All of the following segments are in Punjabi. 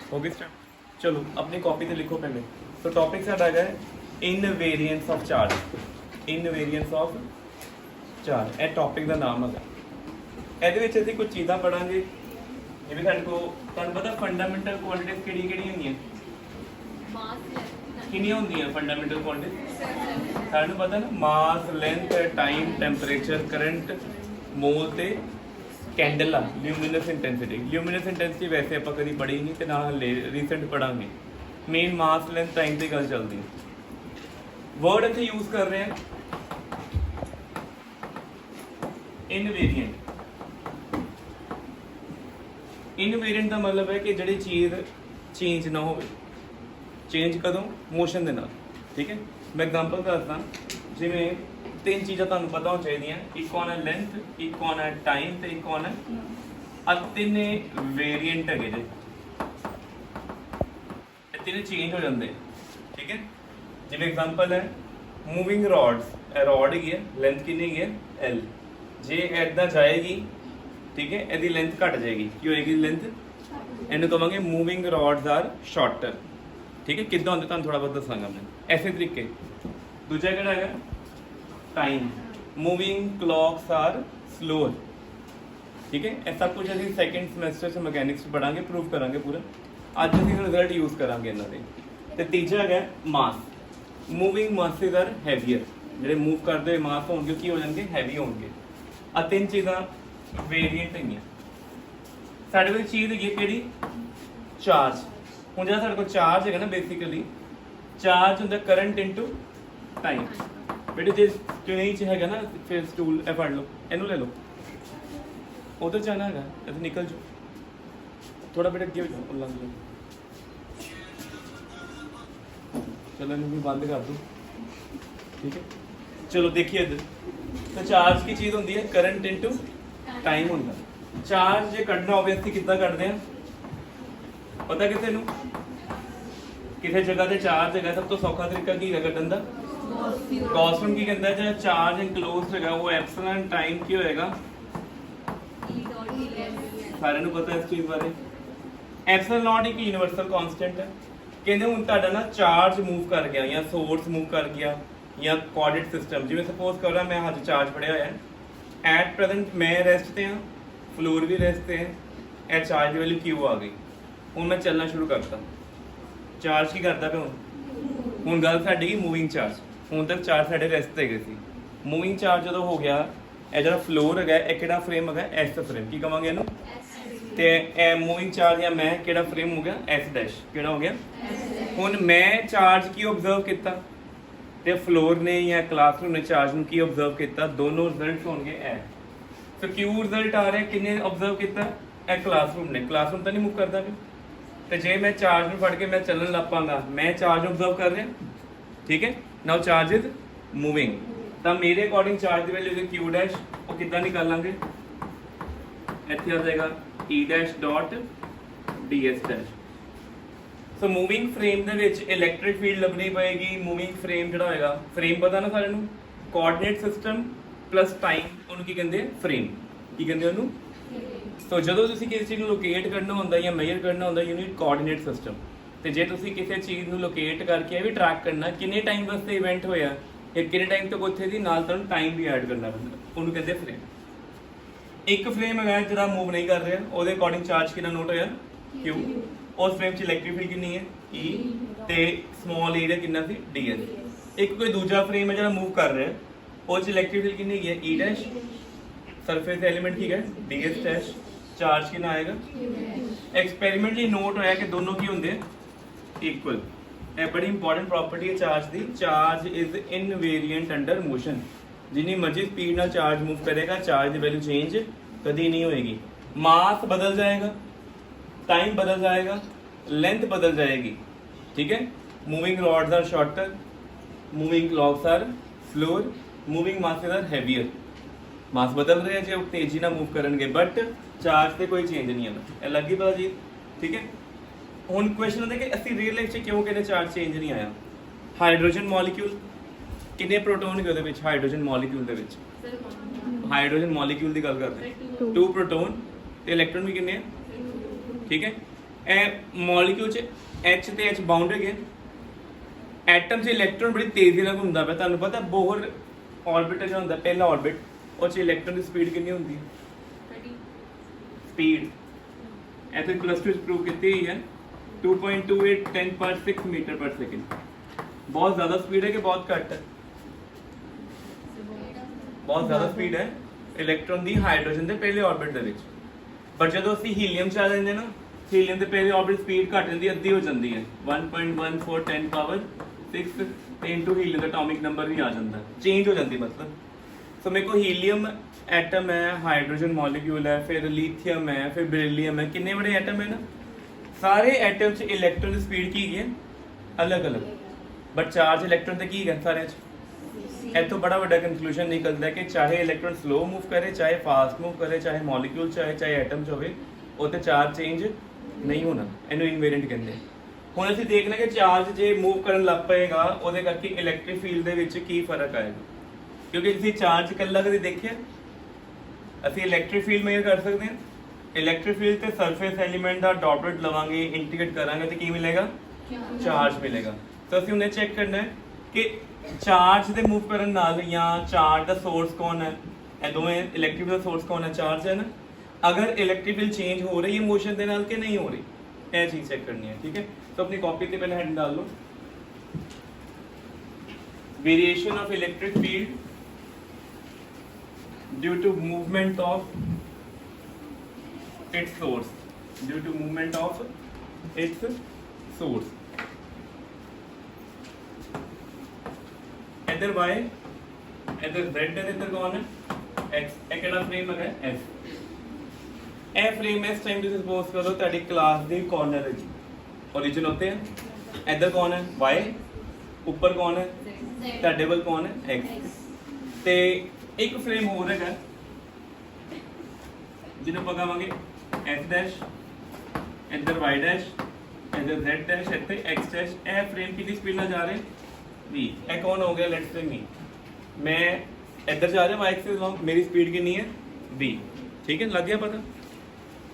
हो गई स्टार्ट। चलो अपनी कॉपी ਤੇ ਲਿਖੋ ਪਹਿਲੇ। ਸੋ ਟੌਪਿਕ ਸਾਡਾ ਹੈਗਾ ਇਨਵੇਰੀਐਂਸ ਆਫ ਚਾਰਜ। ਇਨਵੇਰੀਐਂਸ ਆਫ ਚਾਰਜ ਇਹ ਟੌਪਿਕ ਦਾ ਨਾਮ ਹੈਗਾ। ਇਹਦੇ ਵਿੱਚ ਅਸੀਂ ਕੁਝ ਚੀਜ਼ਾਂ ਪੜਾਂਗੇ ਜਿਵੇਂ ਸਾਡੇ ਕੋਲ ਤੁਹਾਨੂੰ ਪਤਾ ਫੰਡਾਮੈਂਟਲ ਕੁਆਂਟੀਟੀਜ਼ ਕਿਹੜੀ ਹੁੰਦੀਆਂ ਕਿੰਨੀਆਂ ਹੁੰਦੀਆਂ ਫੰਡਾਮੈਂਟਲ ਕੁਆਂਟੀਟੀਜ਼ ਸਾਨੂੰ ਪਤਾ ਨਾ mass length time temperature current mole ਤੇ कैंडल आ ल्यूमिनस इंटेंसिटी। ल्यूमिनस इंटेंसिटी वैसे आप कभी पढ़ी नहीं तो ना रीसेंट पढ़ांगे। मेन मास लेंथ टाइम की गल चलती है। वर्ड इतने यूज कर रहे हैं इनवेरिएंट। इनवेरिएंट का मतलब है कि जी चीज़ चेंज ना हो। चेंज कदों मोशन के नाल। ठीक है मैं एग्जांपल दसदा जिवें तीन चीज़ां तुहानूं पता होनी चाहिए। एक आना लेंथ एक आना टाइम तो एक आना तीन वेरीएंट है जे तीन चेंज हो जाते। ठीक है जिवें एग्जांपल है मूविंग रॉड्स। रॉड ही है लेंथ कितनी है एल जे इदा जाएगी ठीक है यदि लेंथ घट जाएगी की होएगी लेंथ इन्हूं कहांगे मूविंग रॉड्स आर शॉर्टर। ठीक है किद्दां होंदे तुहानूं थोड़ा बहुत दसांगा मैं ऐसे तरीके। दूजा किहड़ा है time moving clocks are slower. ठीक है यह सब कुछ अभी सैकेंड समैसटर से मैकेनिक्स पढ़ांगे प्रूव करांगे पूरा। अज असीं रिजल्ट यूज करांगे इन्हां दे। ते तीजा है मास। मूविंग मासिस आर हैवीयर जिहड़े मूव करते हुए मास होणगे की हो जाणगे हैवी होणगे। आ तीन चीज़ां वेरीएंट हैगियां। साडे कोल चीज़ हैगी किहड़ी चार्ज। हुण जिहड़ा साडे कोल चार्ज हैगा ना बेसिकली चार्ज हुंदा करंट इनटू टाइम। बेटे जे नहीं है ना फिर स्टूल ए फड़ लो इनू ले लो उधर जाना है इधर निकल जाओ थोड़ा बेटे अगे हो जाओ लंघ लो। चलो इन्हें भी बंद कर दो। ठीक है चलो देखिए इधर तो चार्ज की चीज़ होती है करंट इनटू टाइम होता। चार्ज जो कढ़ना हो कितना कढ़ते हैं पता किसी किसी जगह से चार्ज है सब तो सौखा तरीका की है कढ़न का गॉसम की कहता है जो चार्ज एनक्लोज्ड है वो एप्सिलॉन टाइम की होएगा सारे ਨੂੰ पता है इस चीज़ बारे। एप्सिलॉन नॉट एक यूनिवर्सल कांस्टेंट है। कहते हुण तुहाडा ना चार्ज मूव कर गया या सोर्स मूव कर गया या कोऑर्डिनेट सिस्टम जिवें सपोज करो मैं हाथ चार्ज फड़िया होया एट प्रेजेंट मैं रेस्ट ते हां फ्लोर भी रेस्ट ते है ए चार्ज की वैल्यू क्यू आ गई। हुण मैं चलना शुरू करता चार्ज की करता पे हुण गल साडी मूविंग चार्ज। ਹੁਣ ਤੱਕ ਚਾਰ ਸਾਡੇ ਰੈਸਟ ਹੈਗੇ ਸੀ। ਮੂਵਿੰਗ ਚਾਰਜ ਜਦੋਂ ਹੋ ਗਿਆ ਇਹ ਜਿਹੜਾ ਫਲੋਰ ਹੈਗਾ ਇਹ ਕਿਹੜਾ ਫਰੇਮ ਹੈਗਾ ਐਸ ਫਰੇਮ ਕੀ ਕਹਾਂਗੇ ਇਹਨੂੰ ਤੇ ਇਹ ਮੂਵਿੰਗ ਚਾਰਜ ਜਾਂ ਮੈਂ ਕਿਹੜਾ ਫਰੇਮ ਹੋ ਗਿਆ ਐਸ ਡੈਸ਼ ਕਿਹੜਾ ਹੋ ਗਿਆ। ਹੁਣ ਮੈਂ ਚਾਰਜ ਕੀ ਆਬਜ਼ਰਵ ਕੀਤਾ ਤੇ ਫਲੋਰ ਨੇ ਜਾਂ ਕਲਾਸਰੂਮ ਨੇ ਚਾਰਜ ਨੂੰ ਕੀ ਆਬਜ਼ਰਵ ਕੀਤਾ ਦੋਨੋਂ ਰਿਜ਼ਲਟਸ ਹੋਣਗੇ ਇਹ। ਸੋ ਕਿਊ ਰਿਜ਼ਲਟ ਆ ਰਿਹਾ ਕਿੰਨੇ ਆਬਜ਼ਰਵ ਕੀਤਾ ਇਹ ਕਲਾਸਰੂਮ ਨੇ। ਕਲਾਸਰੂਮ ਤਾਂ ਨਹੀਂ ਮੂਵ ਕਰਦਾ ਵੀ ਤੇ ਜੇ ਮੈਂ ਚਾਰਜ ਨੂੰ ਫੜ ਕੇ ਮੈਂ ਚੱਲਣ ਲੱਗ ਪਾਂਗਾ ਮੈਂ ਚਾਰਜ ਆਬਜ਼ਰਵ ਕਰ ਰਿਹਾ। ठीक है नाउ चार्ज इज मूविंग तो मेरे अकॉर्डिंग चार्ज की वैल्यू क्यू डैश वो कितना निकालांगे इत्थे आ जाएगा E dash dot D S dash. So moving frame दे विच इलैक्ट्रिक फील्ड लभनी पएगी। मूविंग फ्रेम जिहड़ा होएगा फ्रेम पता ना सारे नूं कोऑर्डिनेट सिस्टम प्लस टाइम उहनूं की कहंदे फ्रेम की कहंदे उहनूं। सो जदों तुसीं किसी चीज़ नूं लोकेट करना हुंदा या मेजर करना हुंदा यू नीड कोऑर्डिनेट सिस्टम। तो जे तुसीं किसी चीज़ को लोकेट करके भी ट्रैक करना किन्ने टाइम वास्ते इवेंट होया या किन्ने टाइम तक उत्थे दी नाल तुहानूं टाइम भी ऐड करना पैंदा उहनूं कहंदे फ्रेम। एक फ्रेम है जिहड़ा मूव नहीं कर रहा ਉਹਦੇ अकॉर्डिंग चार्ज कितना नोट होया क्यू। उस फ्रेम च इलैक्ट्रिक फील्ड कितनी है ई ते स्मॉल एरिया कितना सी डी एस। एक कोई दूजा फ्रेम है जिहड़ा मूव कर रहा है उस इलैक्ट्रिक फील्ड कितनी है ई डैश सरफेस एलिमेंट की है डी एस डैश चार्ज कितना आएगा। एक्सपेरिमेंटली नोट होया कि दोनों की होंगे इक्वल। ये बड़ी इंपॉर्टेंट प्रॉपर्टी है चार्ज की। Charge is invariant under motion. जिन्नी मर्जी स्पीड नाल चार्ज मूव करेगा चार्ज की वैल्यू चेंज कभी नहीं होएगी। मास बदल जाएगा टाइम बदल जाएगा लेंथ बदल जाएगी। ठीक है moving rods are shorter moving clocks are slower moving masses are heavier. Mass बदल रहे हैं जो तेजी ना मूव करेंगे बट चार्ज से कोई चेंज नहीं आता। ये लगी पता जी। ठीक है ਹੁਣ ਕੁਐਸਚਨ ਹੁੰਦਾ ਕਿ ਅਸੀਂ ਰੀਅਲ ਲਾਈਫ 'ਚ ਕਿਉਂ ਕਹਿੰਦੇ ਚਾਰਜ ਚੇਂਜ ਨਹੀਂ ਆਇਆ। ਹਾਈਡਰੋਜਨ ਮੋਲੀਕਿਊਲ ਕਿੰਨੇ ਪ੍ਰੋਟੋਨ ਹੈਗੇ ਉਹਦੇ ਵਿੱਚ ਹਾਈਡਰੋਜਨ ਮੋਲੀਕਿਊਲ ਦੇ ਵਿੱਚ हाइड्रोजन मॉलिक्यूल की गल करते हैं 2 प्रोटोन ते इलेक्ट्रॉन भी कितने हैं ठीक है ਇਹ ਮੋਲੀਕਿਊਲ 'ਚ H ਤੇ H ਬਾਉਂਡ ਹੈਗੇ, ਐਟਮ 'ਚ ਇਲੈਕਟ੍ਰੋਨ ਬੜੀ ਤੇਜ਼ੀ ਨਾਲ ਘੁੰਮਦਾ ਪਿਆ। ਤੁਹਾਨੂੰ ਪਤਾ ਬੋਹਰ ਆਰਬਿਟ ਜਿਹੜਾ ਹੁੰਦਾ ਪਹਿਲਾ ਆਰਬਿਟ, ਉਹ 'ਚ ਇਲੈਕਟ੍ਰੋਨ ਦੀ ਸਪੀਡ ਕਿੰਨੀ ਹੁੰਦੀ ਹੈ? ਸਪੀਡ ਇਹ ਤਾਂ ਪਲੱਸ 2 ਪ੍ਰੂਵ ਕੀਤੀ ਹੋਈ ਹੈ 2.28 10/6 ਮੀਟਰ ਪਰ ਸੈਕਿੰਡ। ਬਹੁਤ ਜ਼ਿਆਦਾ ਸਪੀਡ ਹੈ ਕਿ ਬਹੁਤ ਘੱਟ ਹੈ? ਬਹੁਤ ਜ਼ਿਆਦਾ ਸਪੀਡ ਹੈ ਇਲੈਕਟ੍ਰੋਨ ਦੀ ਹਾਈਡਰੋਜਨ ਦੇ ਪਹਿਲੇ ਆਰਬਿਟ ਦੇ ਵਿੱਚ। ਪਰ ਜਦੋਂ ਅਸੀਂ ਹੀਲੀਅਮ ਚ ਆ ਜਾਂਦੇ ਨਾ, ਹੀਲੀਅਮ ਦੇ ਪਹਿਲੇ ਆਰਬਿਟ ਸਪੀਡ ਘੱਟ ਜਾਂਦੀ, ਅੱਧੀ ਹੋ ਜਾਂਦੀ ਹੈ 1.14 10⁻6 ਤੇ ਇਨਟੂ ਹੀਲੀਅਮ ਦਾ ਐਟੋਮਿਕ ਨੰਬਰ ਵੀ ਆ ਜਾਂਦਾ, ਚੇਂਜ ਹੋ ਜਾਂਦੀ ਮਤਲਬ। ਸੋ ਮੇਰੇ ਕੋਲ ਹੀਲੀਅਮ ਐਟਮ ਹੈ, ਹਾਈਡਰੋਜਨ ਮੋਲੀਕਿਊਲ ਹੈ, ਫਿਰ ਲੀਥੀਅਮ ਹੈ, ਫਿਰ ਬਰੀਲੀਅਮ ਹੈ, ਕਿੰਨੇ ਬੜੇ ਐਟਮ ਹੈ ਨਾ। ਸਾਰੇ ਐਟਮ ਚ ਇਲੈਕਟ੍ਰੋਨ ਦੀ ਸਪੀਡ ਕੀ ਹੈ? ਅਲੱਗ ਅਲੱਗ, ਬਟ ਚਾਰਜ ਇਲੈਕਟ੍ਰੋਨ ਤੇ ਕੀ ਹੈ ਸਾਰਿਆਂ ਚ? ਇੱਥੋਂ ਬੜਾ ਵੱਡਾ ਕੰਕਲੂਜਨ ਨਿਕਲਦਾ ਕਿ ਚਾਹੇ ਇਲੈਕਟ੍ਰੋਨ ਸਲੋ ਮੂਵ ਕਰੇ, ਚਾਹੇ ਫਾਸਟ ਮੂਵ ਕਰੇ, ਚਾਹੇ ਮੋਲੀਕਿਊਲ ਚਾਹੇ ਐਟਮ ਚ ਹੋਵੇ, ਉਹ ਤੇ ਚਾਰਜ ਚੇਂਜ ਨਹੀਂ ਹੋਣਾ। ਇਹਨੂੰ ਇਨਵੇਰੀਐਂਟ ਕਹਿੰਦੇ। ਹੁਣ ਅਸੀਂ ਦੇਖਣਾ ਕਿ ਚਾਰਜ ਜੇ ਮੂਵ ਕਰਨ ਲੱਗ ਪਏਗਾ ਉਹਦੇ ਕਰਕੇ ਇਲੈਕਟ੍ਰਿਕ ਫੀਲਡ ਦੇ ਵਿੱਚ ਕੀ ਫਰਕ ਆਏਗਾ, ਕਿਉਂਕਿ ਤੁਸੀਂ ਚਾਰਜ ਇਕੱਲਾ ਕਦੇ ਦੇਖਿਆ? ਅਸੀਂ ਇਲੈਕਟ੍ਰਿਕ ਫੀਲਡ ਮੇਜਰ ਕਰ ਸਕਦੇ ਹਾਂ। ਇਲੈਕਟ੍ਰਿਕ ਫੀਲਡ ਤੇ ਸਰਫੇਸ ਐਲੀਮੈਂਟ ਦਾ ਡਾਟ ਡਾਟ ਲਵਾਂਗੇ, ਇੰਟੀਗ੍ਰੇਟ ਕਰਾਂਗੇ ਤੇ ਕੀ ਮਿਲੇਗਾ? ਚਾਰਜ ਮਿਲੇਗਾ। ਤਾਂ ਅਸੀਂ ਉਹਨੇ ਚੈੱਕ ਕਰਨਾ ਹੈ ਕਿ ਚਾਰਜ ਦੇ ਮੂਵ ਕਰਨ ਨਾਲ ਜਾਂ ਚਾਰਜ ਦਾ ਸੋਰਸ ਕੌਣ ਹੈ? ਇਹ ਦੋਵੇਂ ਇਲੈਕਟ੍ਰਿਕ ਦਾ ਸੋਰਸ ਕੌਣ ਹੈ? ਚਾਰਜ ਹੈ ਨਾ। ਅਗਰ ਇਲੈਕਟ੍ਰਿਕ ਫੀਲਡ ਚੇਂਜ ਹੋ ਰਹੀ ਹੈ ਮੋਸ਼ਨ ਦੇ ਨਾਲ ਕਿ ਨਹੀਂ ਹੋ ਰਹੀ, ਇਹ ਚੀਜ਼ ਚੈੱਕ ਕਰਨੀ ਹੈ। ਠੀਕ ਹੈ, तो अपनी कॉपी पे पहले हेड डाल लो। Variation of electric field due to movement of its source, due to movement of its source. इधर y, इधर z है, इधर कौन है? x। एक केड़ा फ्रेम है f। ए फ्रेम इस टाइम तुसीं सपोज करो तुहाडी क्लास दी कॉर्नर है जी, ओरिजिन होते हैं। इधर कौन है? y। ऊपर कौन है? ਤੁਹਾਡੇ ਵੱਲ कौन है? x। ਤੇ ਇੱਕ ਫਰੇਮ ਹੋਰ ਹੈਗਾ ਜਿਹਨੂੰ ਆਪਾਂ ਕਹਾਂਗੇ f ਡੈਸ਼, ਇੱਧਰ y ਡੈਸ਼, ਇੱਧਰ z ਡੈਸ਼, ਇੱਥੇ x ਡੈਸ਼। ਇਹ ਫਰੇਮ ਕਿਹਦੀ ਸਪੀਡ ਨਾਲ ਜਾ ਰਹੇ? v। ਇਹ ਕੌਣ ਹੋ ਗਿਆ? ਲੈਟਸ ਸੇ मी। मैं ਇੱਧਰ ਜਾ ਰਿਹਾ y एक्सिस ਅਲੋਂਗ, ਮੇਰੀ ਸਪੀਡ ਕਿੰਨੀ ਹੈ? v। ਠੀਕ ਹੈ, ਲੱਗ ਗਿਆ ਪਤਾ।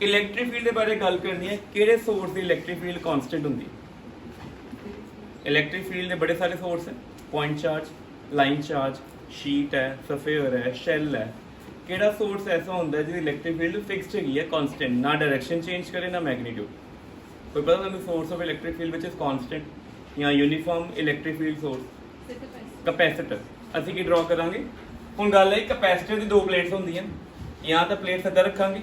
ਇਲੈਕਟ੍ਰਿਕ ਫੀਲਡ ਦੇ ਬਾਰੇ ਗੱਲ ਕਰਨੀ ਹੈ, ਕਿਹੜੇ ਸੋਰਸ ਦੀ ਇਲੈਕਟ੍ਰਿਕ ਫੀਲਡ ਕਾਂਸਟੈਂਟ ਹੁੰਦੀ? ਇਲੈਕਟ੍ਰਿਕ ਫੀਲਡ ਦੇ ਬੜੇ ਸਾਰੇ ਸੋਰਸ ਹੈ, point charge, line charge, sheet ਹੈ, ਸਫੇਅਰ ਹੈ, ਸ਼ੈਲ ਹੈ। ਕਿਹੜਾ ਸੋਰਸ ਐਸਾ ਹੁੰਦਾ ਜਿਹਦੀ ਇਲੈਕਟ੍ਰਿਕ ਫੀਲਡ ਫਿਕਸਡ ਹੈਗੀ ਹੈ, ਕਾਂਸਟੈਂਟ, ਨਾ ਡਾਇਰੈਕਸ਼ਨ ਚੇਂਜ ਕਰੇ ਨਾ ਮੈਗਨੀਟਿਊਡ? ਕੋਈ ਪਤਾ ਤੁਹਾਨੂੰ ਸੋਰਸ ਆਫ ਇਲੈਕਟ੍ਰਿਕ ਫੀਲਡ ਵਿਚ ਇਜ਼ ਕਾਂਸਟੈਂਟ ਜਾਂ uniform electric field source? Capacitor. ਅਸੀਂ ਕੀ ਡਰਾ ਕਰਾਂਗੇ? ਹੁਣ ਗੱਲ ਹੈ ਕਪੈਸਿਟਰ ਦੀ ਦੋ ਪਲੇਟਸ ਹੁੰਦੀਆਂ, ਜਾਂ ਤਾਂ ਪਲੇਟ ਸਿੱਧਾ ਰੱਖਾਂਗੇ,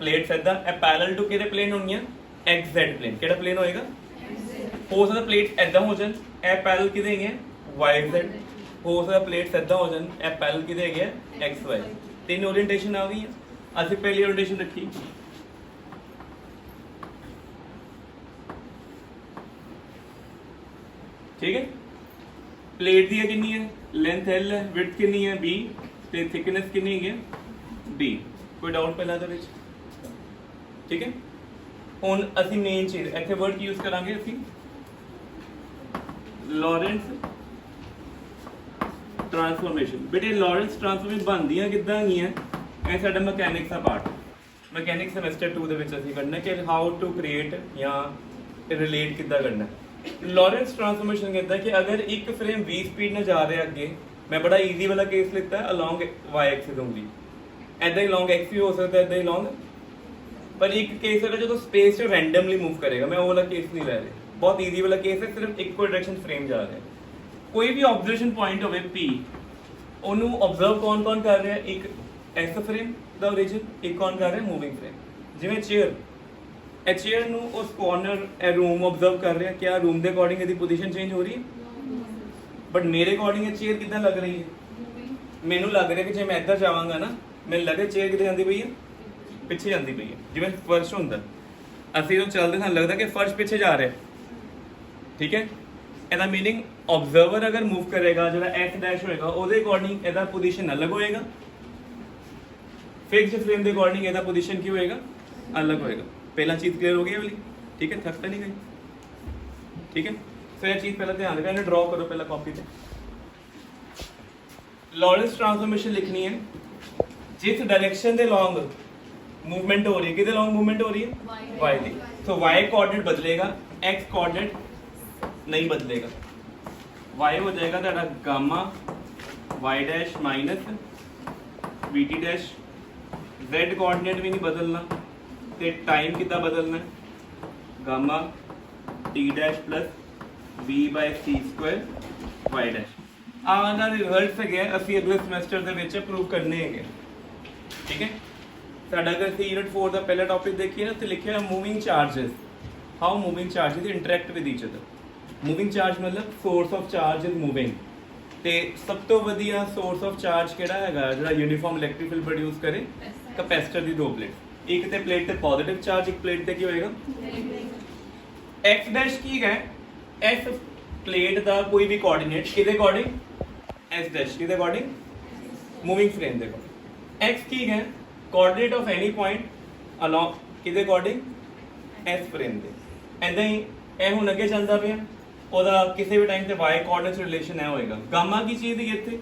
ਪਲੇਟ ਸਿੱਧਾ, ਇਹ ਪੈਰਲਲ ਟੂ ਕਿਹਦੇ ਪਲੇਨ ਹੋਣਗੀਆਂ? XZ plane. ਕਿਹੜਾ ਪਲੇਨ ਹੋਏਗਾ? ਹੋ ਸਕਦਾ ਪਲੇਟ ਐਦਾਂ ਹੋ ਜਾਣ, ਇਹ ਪੈਰਲਲ ਕਿਹਦੇ ਹੈਗੇ? YZ। ਹੋ ਸਕਦਾ ਪਲੇਟ ਸਿੱਧਾ ਹੋ ਜਾਣ, ਇਹ ਪੈਰਲਲ ਕਿਹਦੇ ਹੈਗੇ? XY। ਤਿੰਨ ਓਰੀਐਂਟੇਸ਼ਨ ਆ ਗਈਆਂ। ਅਸੀਂ ਪਹਿਲੀ ਓਰੀਐਂਟੇਸ਼ਨ ਰੱਖੀ ठीक है। प्लेट दी कितनी है? लेंथ L है, विड्थ कितनी है? B, ते थिकनेस कितनी है? D। कोई डाउट पहला दे विच? ठीक है। हुन असी मेन चीज इत्थे वर्ड की यूज करांगे असी लॉरेंस ट्रांसफॉर्मेशन। बेटे लॉरेंस ट्रांसफॉर्मेशन बनदियां किदां गईयां? ਇਹ ਸਾਡਾ ਮਕੈਨਿਕਸ ਦਾ ਪਾਰਟ, ਮਕੈਨਿਕਸ ਸੈਮੈਸਟਰ 2 ਦੇ ਵਿੱਚ ਅਸੀਂ ਕਰਨਾ ਕਿ ਹਾਊ ਟੂ ਕ੍ਰੀਏਟ ਜਾਂ ਰਿਲੇਟ ਕਿੱਦਾਂ ਕਰਨਾ। लॉरेंस ट्रांसफॉर्मेशन कहता है कि अगर एक फ्रेम v स्पीड में जा रहे हैं अगे, मैं बड़ा इजी वाला केस लिखता है अलोंग y एक्सिस ओनली, ऐदा ही लॉन्ग x भी हो सकता है, ऐदा ही लॉन्ग। पर एक केस है जो स्पेस से रैंडमली मूव करेगा, मैं वो वाला केस नहीं ले रहा, बहुत इजी वाला केस है, सिर्फ एक को डायरेक्शन फ्रेम जा रहा है। कोई भी ऑब्जर्वेशन पॉइंट होवे p, ਉਹਨੂੰ ऑब्जर्व कौन कौन कर रहा है? एक ऐसा फ्रेम ਦਾ ओरिजिन, एक कौन कर रहा है? Moving frame. जिवें चेयर, ਇਹ ਚੇਅਰ ਨੂੰ ਉਸ ਕਾਰਨਰ ਇਹ ਰੂਮ ਆਬਜ਼ਰਵ ਕਰ ਰਿਹਾ, ਕਿਆ ਰੂਮ ਦੇ ਅਕੋਰਡਿੰਗ ਇਹਦੀ ਪੋਜੀਸ਼ਨ ਚੇਂਜ ਹੋ ਰਹੀ ਹੈ? ਬਟ ਮੇਰੇ ਅਕੋਰਡਿੰਗ ਇਹ ਚੇਅਰ ਕਿੱਦਾਂ ਲੱਗ ਰਹੀ ਹੈ? ਮੈਨੂੰ ਲੱਗ ਰਿਹਾ ਕਿ ਜੇ ਮੈਂ ਇੱਧਰ ਜਾਵਾਂਗਾ ਨਾ, ਮੈਨੂੰ ਲੱਗੇ ਚੇਅਰ ਕਿੱਥੇ ਜਾਂਦੀ ਪਈ ਹੈ? ਪਿੱਛੇ ਜਾਂਦੀ ਪਈ ਹੈ। ਜਿਵੇਂ ਫਰਸ਼ ਹੁੰਦਾ, ਅਸੀਂ ਜਦੋਂ ਚੱਲਦੇ ਸਾਨੂੰ ਲੱਗਦਾ ਕਿ ਫਰਸ਼ ਪਿੱਛੇ ਜਾ ਰਿਹਾ। ਠੀਕ ਹੈ, ਇਹਦਾ ਮੀਨਿੰਗ ਆਬਜ਼ਰਵਰ ਅਗਰ ਮੂਵ ਕਰੇਗਾ, ਜਿਹੜਾ ਐਸ ਡੈਸ਼ ਹੋਏਗਾ ਉਹਦੇ ਅਕੋਰਡਿੰਗ ਇਹਦਾ ਪੋਜੀਸ਼ਨ ਅਲੱਗ ਹੋਏਗਾ, ਫਿਕਸਡ ਫਰੇਮ ਦੇ ਅਕੋਰਡਿੰਗ ਇਹਦਾ ਪੋਜੀਸ਼ਨ ਕੀ ਹੋਏਗਾ? ਅਲੱਗ ਹੋਏਗਾ। पहला चीज क्लियर हो गई वाली? ठीक है, थक तो नहीं गई? ठीक है, तो यह चीज पहले ध्यान रखना, ड्रॉ करो पहला कॉपी पे। लॉरेंस ट्रांसफॉर्मेशन लिखनी है, जिस डायरेक्शन दे लॉन्ग मूवमेंट हो रही है, किधर लॉन्ग मूवमेंट हो रही है, वाई दी। तो वाई कोऑर्डिनेट बदलेगा, एक्स कोऑर्डिनेट नहीं बदलेगा। वाई हो जाएगा तेरा gamma Y dash minus V T dash, Z coordinate भी नहीं बदलना, तो टाइम कितना बदलना है, gamma T dash plus V by C square Y dash. आना रिजल्ट से गया ਅਸੀਂ ਅਗਲੇ ਸਮੈਸਟਰ ਦੇ ਵਿੱਚ ਪ੍ਰੂਵ ਕਰਨੇ ਹੈਗੇ, ਠੀਕ ਹੈ। ਸਾਡਾ ਅਗਰ ਅਸੀਂ ਯੂਨਿਟ 4 ਦਾ ਪਹਿਲਾ ਟੌਪਿਕ ਦੇਖੀਏ ਨਾ, ਤੇ ਲਿਖਿਆ moving charges, how moving charges interact with each other. Moving charge ਮਤਲਬ source of charge is moving, ਤੇ ਸਭ ਤੋਂ ਵਧੀਆ ਸੋਰਸ ਆਫ ਚਾਰਜ ਕਿਹੜਾ ਹੈਗਾ ਜਿਹੜਾ ਯੂਨੀਫਾਰਮ ਇਲੈਕਟ੍ਰਿਕ ਫੀਲਡ ਪ੍ਰੋਡਿਊਸ ਕਰੇ, ਕੈਪੈਸਿਟਰ ਦੀ ਦੋ ਪਲੇਟ, ਇੱਕ ਤੇ ਪਲੇਟ ਤੇ ਪੋਜ਼ਿਟਿਵ ਚਾਰਜ, ਇੱਕ ਪਲੇਟ ਤੇ ਕੀ ਹੋਏਗਾ x ਡੈਸ਼ ਕੀ ਹੈ, s ਪਲੇਟ ਦਾ ਕੋਈ ਵੀ ਕੋਆਰਡੀਨੇਟ ਕਿਹਦੇ ਅਕੋਰਡਿੰਗ, s ਡੈਸ਼ ਕਿਹਦੇ ਅਕੋਰਡਿੰਗ ਮੂਵਿੰਗ ਫਰੇਮ ਦੇ ਅਕੋਰਡਿੰਗ, x ਕੀ ਹੈ coordinate of any point along ਕਿਹਦੇ ਅਕੋਰਡਿੰਗ s ਫਰੇਮ ਦੇ। ਐਦਾਂ ਹੀ ਇਹ ਹੁਣ ਅੱਗੇ ਚੱਲਦਾ ਪਿਆ, ਉਹਦਾ ਕਿਸੇ ਵੀ ਟਾਈਮ ਤੇ y ਕੋਆਰਡੀਨੇਟ ਰਿਲੇਸ਼ਨ ਹੈ ਹੋਏਗਾ। ਗਾਮਾ ਕੀ ਚੀਜ਼ ਹੈ ਇੱਥੇ,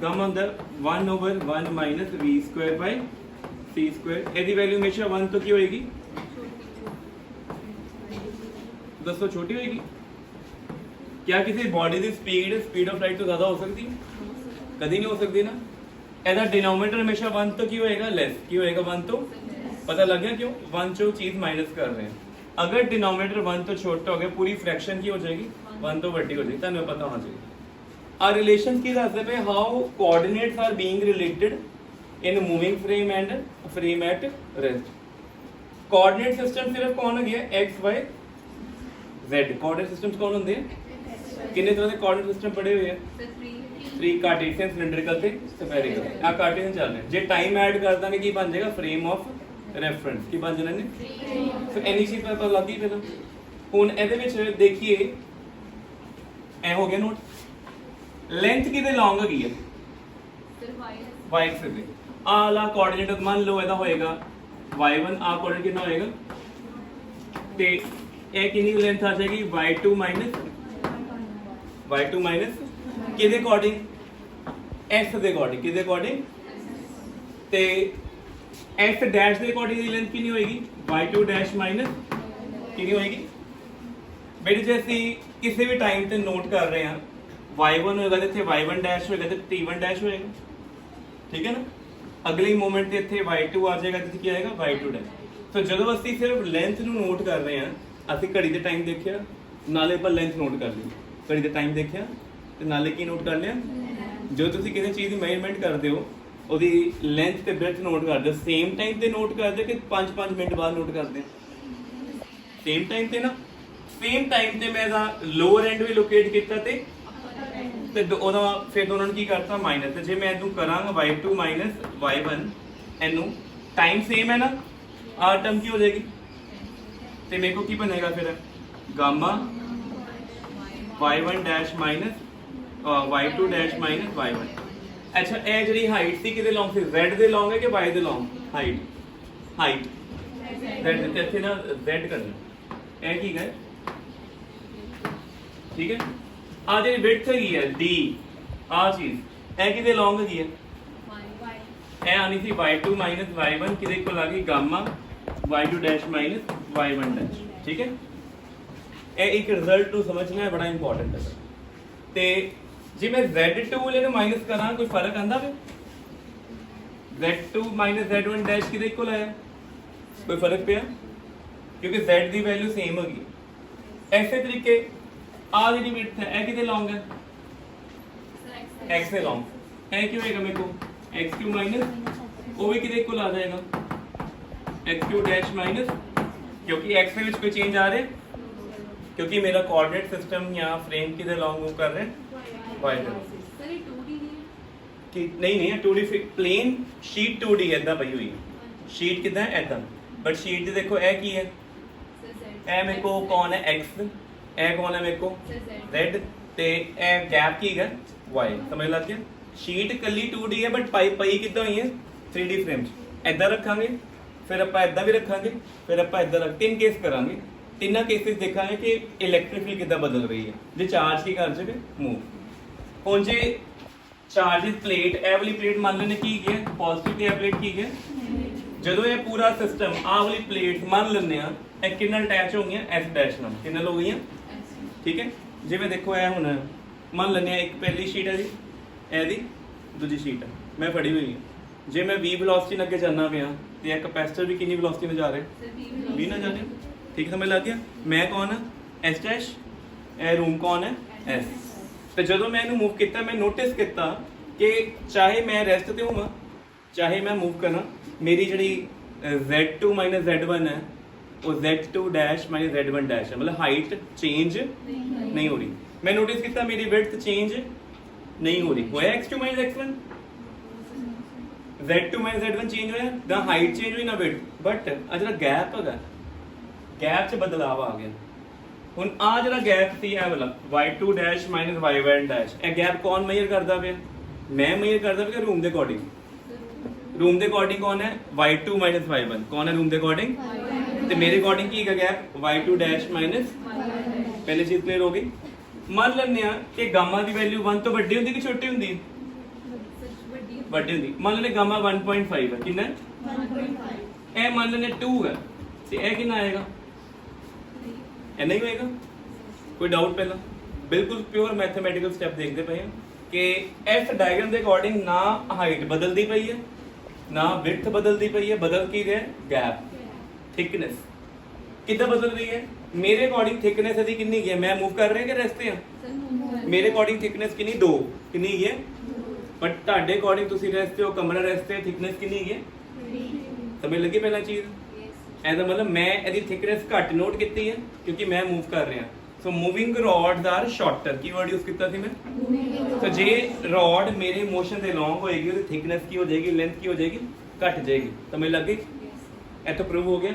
ਗਾਮਾ ਹੁੰਦਾ 1/1 ਮਾਈਨਸ v ਸਕੁਆਇਰ ਬਾਈ c ਸਕੁਆਇਰ, ਇਹਦੀ ਵੈਲਿਊ ਹਮੇਸ਼ਾ 1 ਤੋਂ ਕੀ ਹੋਏਗੀ, ਦੱਸੋ ਛੋਟੀ ਹੋਏਗੀ। क्या किसी बॉडी की स्पीड ऑफ लाइट तो ज़्यादा हो सकती है, कभी नहीं हो सकती ना। ਇਹਦਾ डिनोमिनेटर हमेशा 1 तो की होएगा लेस, की होएगा 1 तो, पता लग गया क्यों, 1 चो चीज़ माइनस कर रहे हैं। अगर डिनोमिनेटर 1 तो छोटा हो गया, पूरी फ्रैक्शन की हो जाएगी 1 तो बड़ी हो जाएगी, तुम्हें पता होना चाहिए। आ रिलेशन की दसदे पे how coordinates are being related in moving frame and frame at rest. Coordinate system सिर्फ कौन हो गया, X Y Z. Coordinate systems कौन होंगे, कितने तरह के कोऑर्डिनेट सिस्टम पढ़े हुए हैं, 3 कार्टेशियन सिलेंड्रिकल ते स्फेरिकल। आ कार्टेशियन चल रहे हैं, जे टाइम ऐड कर ਦਾਂਗੇ ਕੀ ਬਣ ਜਾਏਗਾ, फ्रेम ऑफ रेफरेंस ਕੀ ਬਣ ਜਾਣਾ ਨੇ, ਸੋ ਐਨੀ ਚੀਜ਼ ਪਤਾ ਲੱਗ ਗਈ ਪਹਿਲਾਂ। ਹੁਣ ਇਹਦੇ ਵਿੱਚ ਦੇਖੀਏ ਐ ਹੋ ਗਿਆ ਨੋਟ, ਲੈਂਥ ਕਿਹਦੇ ਲੌਂਗ ਹੈਗੀ ਹੈ, ਸਿਰਫ y ਐਕਸਿਸ ਦੇ। ਆ ਵਾਲਾ ਕੋਆਰਡੀਨੇਟ ਮੰਨ ਲਓ ਇਹਦਾ ਹੋਏਗਾ y1, ਆ ਕੋਆਰਡੀਨੇਟ ਕਿੰਨਾ ਹੋਏਗਾ, ਤੇ ਇਹ ਕਿੰਨੀ ਲੈਂਥ ਆ ਜਾਏਗੀ y2 ਮਾਈਨਸ ਕਿਹਦੇ ਅਕੋਰਡਿੰਗ, s ਦੇ ਅਕੋਰਡਿੰਗ, ਕਿਹਦੇ ਅਕੋਰਡਿੰਗ, ਤੇ s ਡੈਸ਼ ਦੇ ਅਕੋਰਡਿੰਗ ਦੀ ਲੈਂਥ ਕਿੰਨੀ ਹੋਏਗੀ, y2 ਡੈਸ਼ ਮਾਈਨਸ ਕਿੰਨੀ ਹੋਏਗੀ। ਬੇਟੇ ਜੇ ਅਸੀਂ ਕਿਸੇ ਵੀ ਟਾਈਮ ਤੇ ਨੋਟ ਕਰ ਰਹੇ ਹਾਂ, y1 ਹੋਏਗਾ ਤੇ ਇੱਥੇ y1 ਡੈਸ਼ ਹੋਏਗਾ ਤੇ t1 ਡੈਸ਼ ਹੋਏਗਾ, ਠੀਕ ਹੈ ਨਾ। ਅਗਲੇ ਮੂਮੈਂਟ ਤੇ ਇੱਥੇ y2 ਆ ਜਾਏਗਾ ਤੇ ਕੀ ਆਏਗਾ y2 ਡੈਸ਼। ਸੋ ਜਦੋਂ ਅਸੀਂ ਸਿਰਫ ਲੈਂਥ ਨੂੰ ਨੋਟ ਕਰ ਰਹੇ ਹਾਂ, ਅਸੀਂ ਘੜੀ ਦੇ ਟਾਈਮ ਦੇਖਿਆ ਨਾਲੇ ਆਪਾਂ ਲੈਂਥ ਨੋਟ ਕਰ ਲਈ, ਘੜੀ ਦੇ ਟਾਈਮ ਦੇਖਿਆ ਤੇ ਨਾਲੇ ਕੀ ਨੋਟ ਕਰ ਲਿਆ। ਜਦੋਂ ਤੁਸੀਂ ਕਿਸੇ ਚੀਜ਼ ਦੀ ਮੈਜ਼ਰਮੈਂਟ ਕਰਦੇ ਹੋ, ਉਹਦੀ ਲੈਂਥ ਤੇ ਬ੍ਰੈਡਥ ਨੋਟ ਕਰਦੇ ਹੋ, ਸੇਮ ਟਾਈਮ ਤੇ ਨੋਟ ਕਰਦੇ ਕਿ 5-5 ਮਿੰਟ ਬਾਅਦ ਨੋਟ ਕਰਦੇ ਸੇਮ ਟਾਈਮ ਤੇ ਨਾ। ਸੇਮ ਟਾਈਮ ਤੇ ਮੈਂ ਇਹਦਾ ਲੋਅਰ ਐਂਡ ਵੀ ਲੋਕੇਟ ਕੀਤਾ ਤੇ ਉਹਦਾ ਫਿਰ ਦੋਨਾਂ ਨੂੰ ਕੀ ਕਰਤਾ ਮਾਈਨਸ। ਤੇ ਜੇ ਮੈਂ ਇਹਨੂੰ ਕਰਾਂਗਾ y2 ਮਾਈਨਸ y1, ਇਹਨੂੰ ਟਾਈਮ ਸੇਮ ਹੈ ਨਾ, ਆਹ ਟਰਮ ਕੀ ਹੋ ਜਾਏਗੀ, ਤੇ ਮੇਰੇ ਕੋ ਕੀ ਬਣੇਗਾ ਫਿਰ Gama y1 dash minus y2 dash minus y1। ਅੱਛਾ ਇਹ ਜਿਹੜੀ ਹਾਈਟ ਸੀ ਕਿਹਦੇ ਲੌਂਗ ਸੀ, z ਦੇ ਲੌਂਗ ਹੈ ਕਿ y ਦੇ ਲੌਂਗ, ਹਾਈਟ z ਤੇ ਇੱਥੇ ਨਾ z ਕਰਨਾ, ਇਹ ਕੀ ਹੈ, ਠੀਕ ਹੈ। ਆ ਜਿਹੜੀ ਵਿਡਥ ਹੈਗੀ ਹੈ d, ਆ ਚੀਜ਼ ਇਹ ਕਿਹਦੇ ਲੌਂਗ ਹੈਗੀ ਹੈ, ਇਹ ਆਣੀ ਸੀ y2 ਮਾਈਨਸ y1 ਕਿਹਦੇ ਕੋਲ ਆ ਗਈ Gama y2 dash minus y1 dash, ਠੀਕ ਹੈ। ਇਹ ਇੱਕ ਰਿਜ਼ਲਟ ਨੂੰ ਸਮਝਣਾ ਬੜਾ ਇੰਪੋਰਟੈਂਟ ਹੈ। ਤੇ ਜੇ ਮੈਂ z2 ਵਾਲੇ ਨੂੰ ਮਾਈਨਸ ਕਰਾਂ ਕੋਈ ਫਰਕ ਆਂਦਾ ਵੇ, z2 ਮਾਈਨਸ z1 ਡੈਸ਼ ਕਿਹਦੇ ਕੋਲ ਆਇਆ, ਕੋਈ ਫਰਕ ਪਿਆ, ਕਿਉਂਕਿ z ਦੀ ਵੈਲਿਊ ਸੇਮ ਹੈਗੀ। ਐਸੇ ਤਰੀਕੇ ਆ ਜਿਹੜੀ ਵਿਡਥ ਹੈ ਇਹ ਕਿਹਦੇ ਲੌਂਗ ਹੈ, x ਦੇ ਲੌਂਗ, ਇਹ ਕੀ ਹੋਏਗਾ ਮੇਰੇ ਕੋ x3 ਮਾਈਨਸ ਉਹ ਵੀ ਕਿਹਦੇ ਕੋਲ ਆ ਜਾਏਗਾ x3 ਡੈਸ਼ ਮਾਈਨਸ, ਕਿਉਂਕਿ x ਦੇ ਵਿੱਚ ਕੋਈ ਚੇਂਜ ਆ ਰਿਹਾ, क्योंकि मेरा कोऑर्डिनेट सिस्टम यहाँ फ्रेम किधर लॉन्ग मूव कर रहे हैं y कि नहीं 2D प्लेन शीट 2D ऐदा पई हुई है, शीट कितना है ऐदा, बट शीट दे देखो ए की है, ए मेरे को कौन है x, ए कौन है मेरे को z, ते ए गैप की है y, समझ लग गया। शीट कली 2D है बट पई कितना हुई है 3D फ्रेम, ऐदा रखांगे फिर आप ऐदा भी रखांगे फिर आप ऐदा रख, 3 केस करांगे। ਤਿੰਨਾਂ ਕੇਸਿਸ ਦੇਖਾਂਗੇ ਕਿ ਇਲੈਕਟ੍ਰਿਕ ਫੀਲਡ ਕਿੱਦਾਂ ਬਦਲ ਰਹੀ ਹੈ ਜੇ ਚਾਰਜ ਕੀ ਕਰ ਜਾਵੇ ਮੂਵ। ਹੁਣ ਜੇ ਚਾਰਜ ਪਲੇਟ ਇਹ ਵਾਲੀ ਪਲੇਟ ਮੰਨ ਲੈਣੇ ਕੀ ਹੈ ਪੋਜ਼ਿਟਿਵ ਤੇ ਇਹ ਪਲੇਟ ਕੀ ਹੈ ਜਦੋਂ ਇਹ ਪੂਰਾ ਸਿਸਟਮ ਆਹ ਵਾਲੀ ਪਲੇਟ ਮੰਨ ਲੈਂਦੇ ਆ ਇਹ ਕਿੰਨਾ ਅਟੈਚ ਹੋ ਗਈਆਂ S ਡੈਸ਼ ਨਾਲ ਕਿੰਨਾ ਹੋ ਗਈਆਂ ਠੀਕ ਹੈ ਜਿਵੇਂ ਦੇਖੋ ਇਹ ਹੁਣ ਮੰਨ ਲੈਂਦੇ ਆ ਇੱਕ ਪਹਿਲੀ ਸ਼ੀਟ ਹੈ ਜੀ ਇਹਦੀ ਦੂਜੀ ਸ਼ੀਟ ਹੈ ਮੈਂ ਫੜੀ ਹੋਈ ਹੈ ਜੇ ਮੈਂ v ਵੈਲੋਸਿਟੀ ਨਾਲ ਅੱਗੇ ਜਾਣਾ ਪਿਆ ਤੇ ਇਹ ਕੈਪੈਸਿਟਰ ਵੀ ਕਿੰਨੀ ਵੈਲੋਸਿਟੀ ਨਾਲ ਜਾ ਰਿਹਾ v ਨਾਲ ਜਾ ਰਿਹਾ ਠੀਕ ਸਮਝ ਲੱਗ ਗਿਆ ਮੈਂ ਕੌਣ ਆ S ਡੈਸ਼ ਇਹ ਰੂਮ ਕੌਣ ਹੈ S ਤੇ ਜਦੋਂ ਮੈਂ ਇਹਨੂੰ ਮੂਵ ਕੀਤਾ ਮੈਂ ਨੋਟਿਸ ਕੀਤਾ ਕਿ ਚਾਹੇ ਮੈਂ ਰੈਸਟ ਤੇ ਹੋਵਾਂ ਚਾਹੇ ਮੈਂ ਮੂਵ ਕਰਾਂ ਮੇਰੀ ਜਿਹੜੀ Z2 Z1 ਹੈ ਉਹ Z2 ਡੈਸ਼ Z1 ਡੈਸ਼ ਹੈ ਮਤਲਬ ਹਾਈਟ ਚੇਂਜ ਨਹੀਂ ਹੋ ਰਹੀ ਮੈਂ ਨੋਟਿਸ ਕੀਤਾ ਮੇਰੀ ਵਿਡਥ ਚੇਂਜ ਨਹੀਂ ਹੋ ਰਹੀ ਹੋਇਆ x2 x1 Z2 Z1 change ਹੋਇਆ ਨਾ ਹਾਈਟ ਚੇਂਜ ਹੋਈ ਨਾ ਵਿਡਥ ਬਟ ਆ ਜਿਹੜਾ ਗੈਪ ਹੈਗਾ ਗੈਪ 'ਚ ਬਦਲਾਅ ਆ ਗਿਆ ਹੁਣ ਆ ਜਿਹੜਾ ਗੈਪ ਸੀ ਇਹ ਵਾਲਾ y2 ਡੈਸ਼ y1 ਡੈਸ਼ ਇਹ ਗੈਪ ਕੌਣ ਮੇਜਰ ਕਰਦਾ ਪਿਆ ਮੈਂ ਮੇਜਰ ਕਰਦਾ ਪਿਆ ਰੂਮ ਦੇ ਅਕੋਰਡਿੰਗ ਰੂਮ ਦੇ ਅਕੋਰਡਿੰਗ ਕੌਣ ਹੈ y2 y1 ਕੌਣ ਹੈ ਰੂਮ ਦੇ ਅਕੋਰਡਿੰਗ ਤੇ ਮੇਰੇ ਅਕੋਰਡਿੰਗ ਕੀ ਹੈ ਗੈਪ y2 ਡੈਸ਼ ਪਹਿਲੇ ਚੀਜ਼ ਕਲੀਅਰ ਹੋ ਗਈ ਮੰਨ ਲੈਂਦੇ ਆ ਕਿ ਗਾਮਾ ਦੀ ਵੈਲਿਊ 1 ਤੋਂ ਵੱਡੀ ਹੁੰਦੀ ਕਿ ਛੋਟੀ ਹੁੰਦੀ ਹੈ ਵੱਡੀ ਹੁੰਦੀ ਮੰਨ ਲੈਂਦੇ ਗਾਮਾ 1.5 ਹੈ ਕਿੰਨਾ 1.5 ਇਹ ਮੰਨ ਲੈਂਦੇ 2 ਹੈ ਤੇ ਇਹ ਕਿੰਨਾ ਆਏਗਾ ਇੰਨਾ ਹੀ ਹੋਏਗਾ ਕੋਈ ਡਾਊਟ ਪਹਿਲਾਂ ਬਿਲਕੁਲ ਪਿਓਰ ਮੈਥਮੈਟੀਕਲ ਸਟੈਪ ਦੇਖਦੇ ਪਏ ਹਾਂ ਕਿ ਇਸ ਡਾਇਗਰਾਮ ਦੇ ਅਕੋਰਡਿੰਗ ਨਾ ਹਾਈਟ ਬਦਲਦੀ ਪਈ ਹੈ ਨਾ ਵਿਡਥ ਬਦਲਦੀ ਪਈ ਹੈ ਬਦਲ ਕੀ ਰਿਹਾ ਗੈਪ ਥਿਕਨੈਸ ਕਿੱਦਾਂ ਬਦਲ ਰਹੀ ਹੈ ਮੇਰੇ ਅਕੋਰਡਿੰਗ ਥਿਕਨੈਸ ਇਹਦੀ ਕਿੰਨੀ ਹੈ ਮੈਂ ਮੂਵ ਕਰ ਰਿਹਾ ਕਿ ਰੈਸਟ ਤੇ ਆ ਮੇਰੇ ਅਕੋਰਡਿੰਗ ਥਿਕਨੈਸ ਕਿੰਨੀ 2 ਕਿੰਨੀ ਹੈ ਬਟ ਤੁਹਾਡੇ ਅਕੋਰਡਿੰਗ ਤੁਸੀਂ ਰੈਸਟ ਤੇ ਹੋ ਕਮਰਾ ਰੈਸਟ ਤੇ ਥਿਕਨੈਸ ਕਿੰਨੀ ਹੈ ਸਮਝ ਲੱਗੀ ਪਹਿਲਾਂ ਚੀਜ਼ ਇਹਦਾ ਮਤਲਬ ਮੈਂ ਇਹਦੀ ਥਿਕਨੈਸ ਘੱਟ ਨੋਟ ਕੀਤੀ ਹੈ ਕਿਉਂਕਿ ਮੈਂ ਮੂਵ ਕਰ ਰਿਹਾ ਸੋ ਮੂਵਿੰਗ ਰੋਡਸ ਆਰ ਸ਼ਾਰਟਰ ਕੀ ਵਰਡ ਯੂਜ਼ ਕੀਤਾ ਸੀ ਮੈਂ ਤਾਂ ਜੇ ਰੋਡ ਮੇਰੇ ਮੋਸ਼ਨ ਦੇ ਲੌਂਗ ਹੋਏਗੀ ਉਹਦੀ ਥਿਕਨੈਸ ਕੀ ਹੋ ਜਾਏਗੀ ਲੈਂਥ ਕੀ ਹੋ ਜਾਏਗੀ ਘੱਟ ਜਾਏਗੀ ਸਮਝ ਲੱਗ ਗਈ ਇੱਥੋਂ ਪ੍ਰੂਵ ਹੋ ਗਿਆ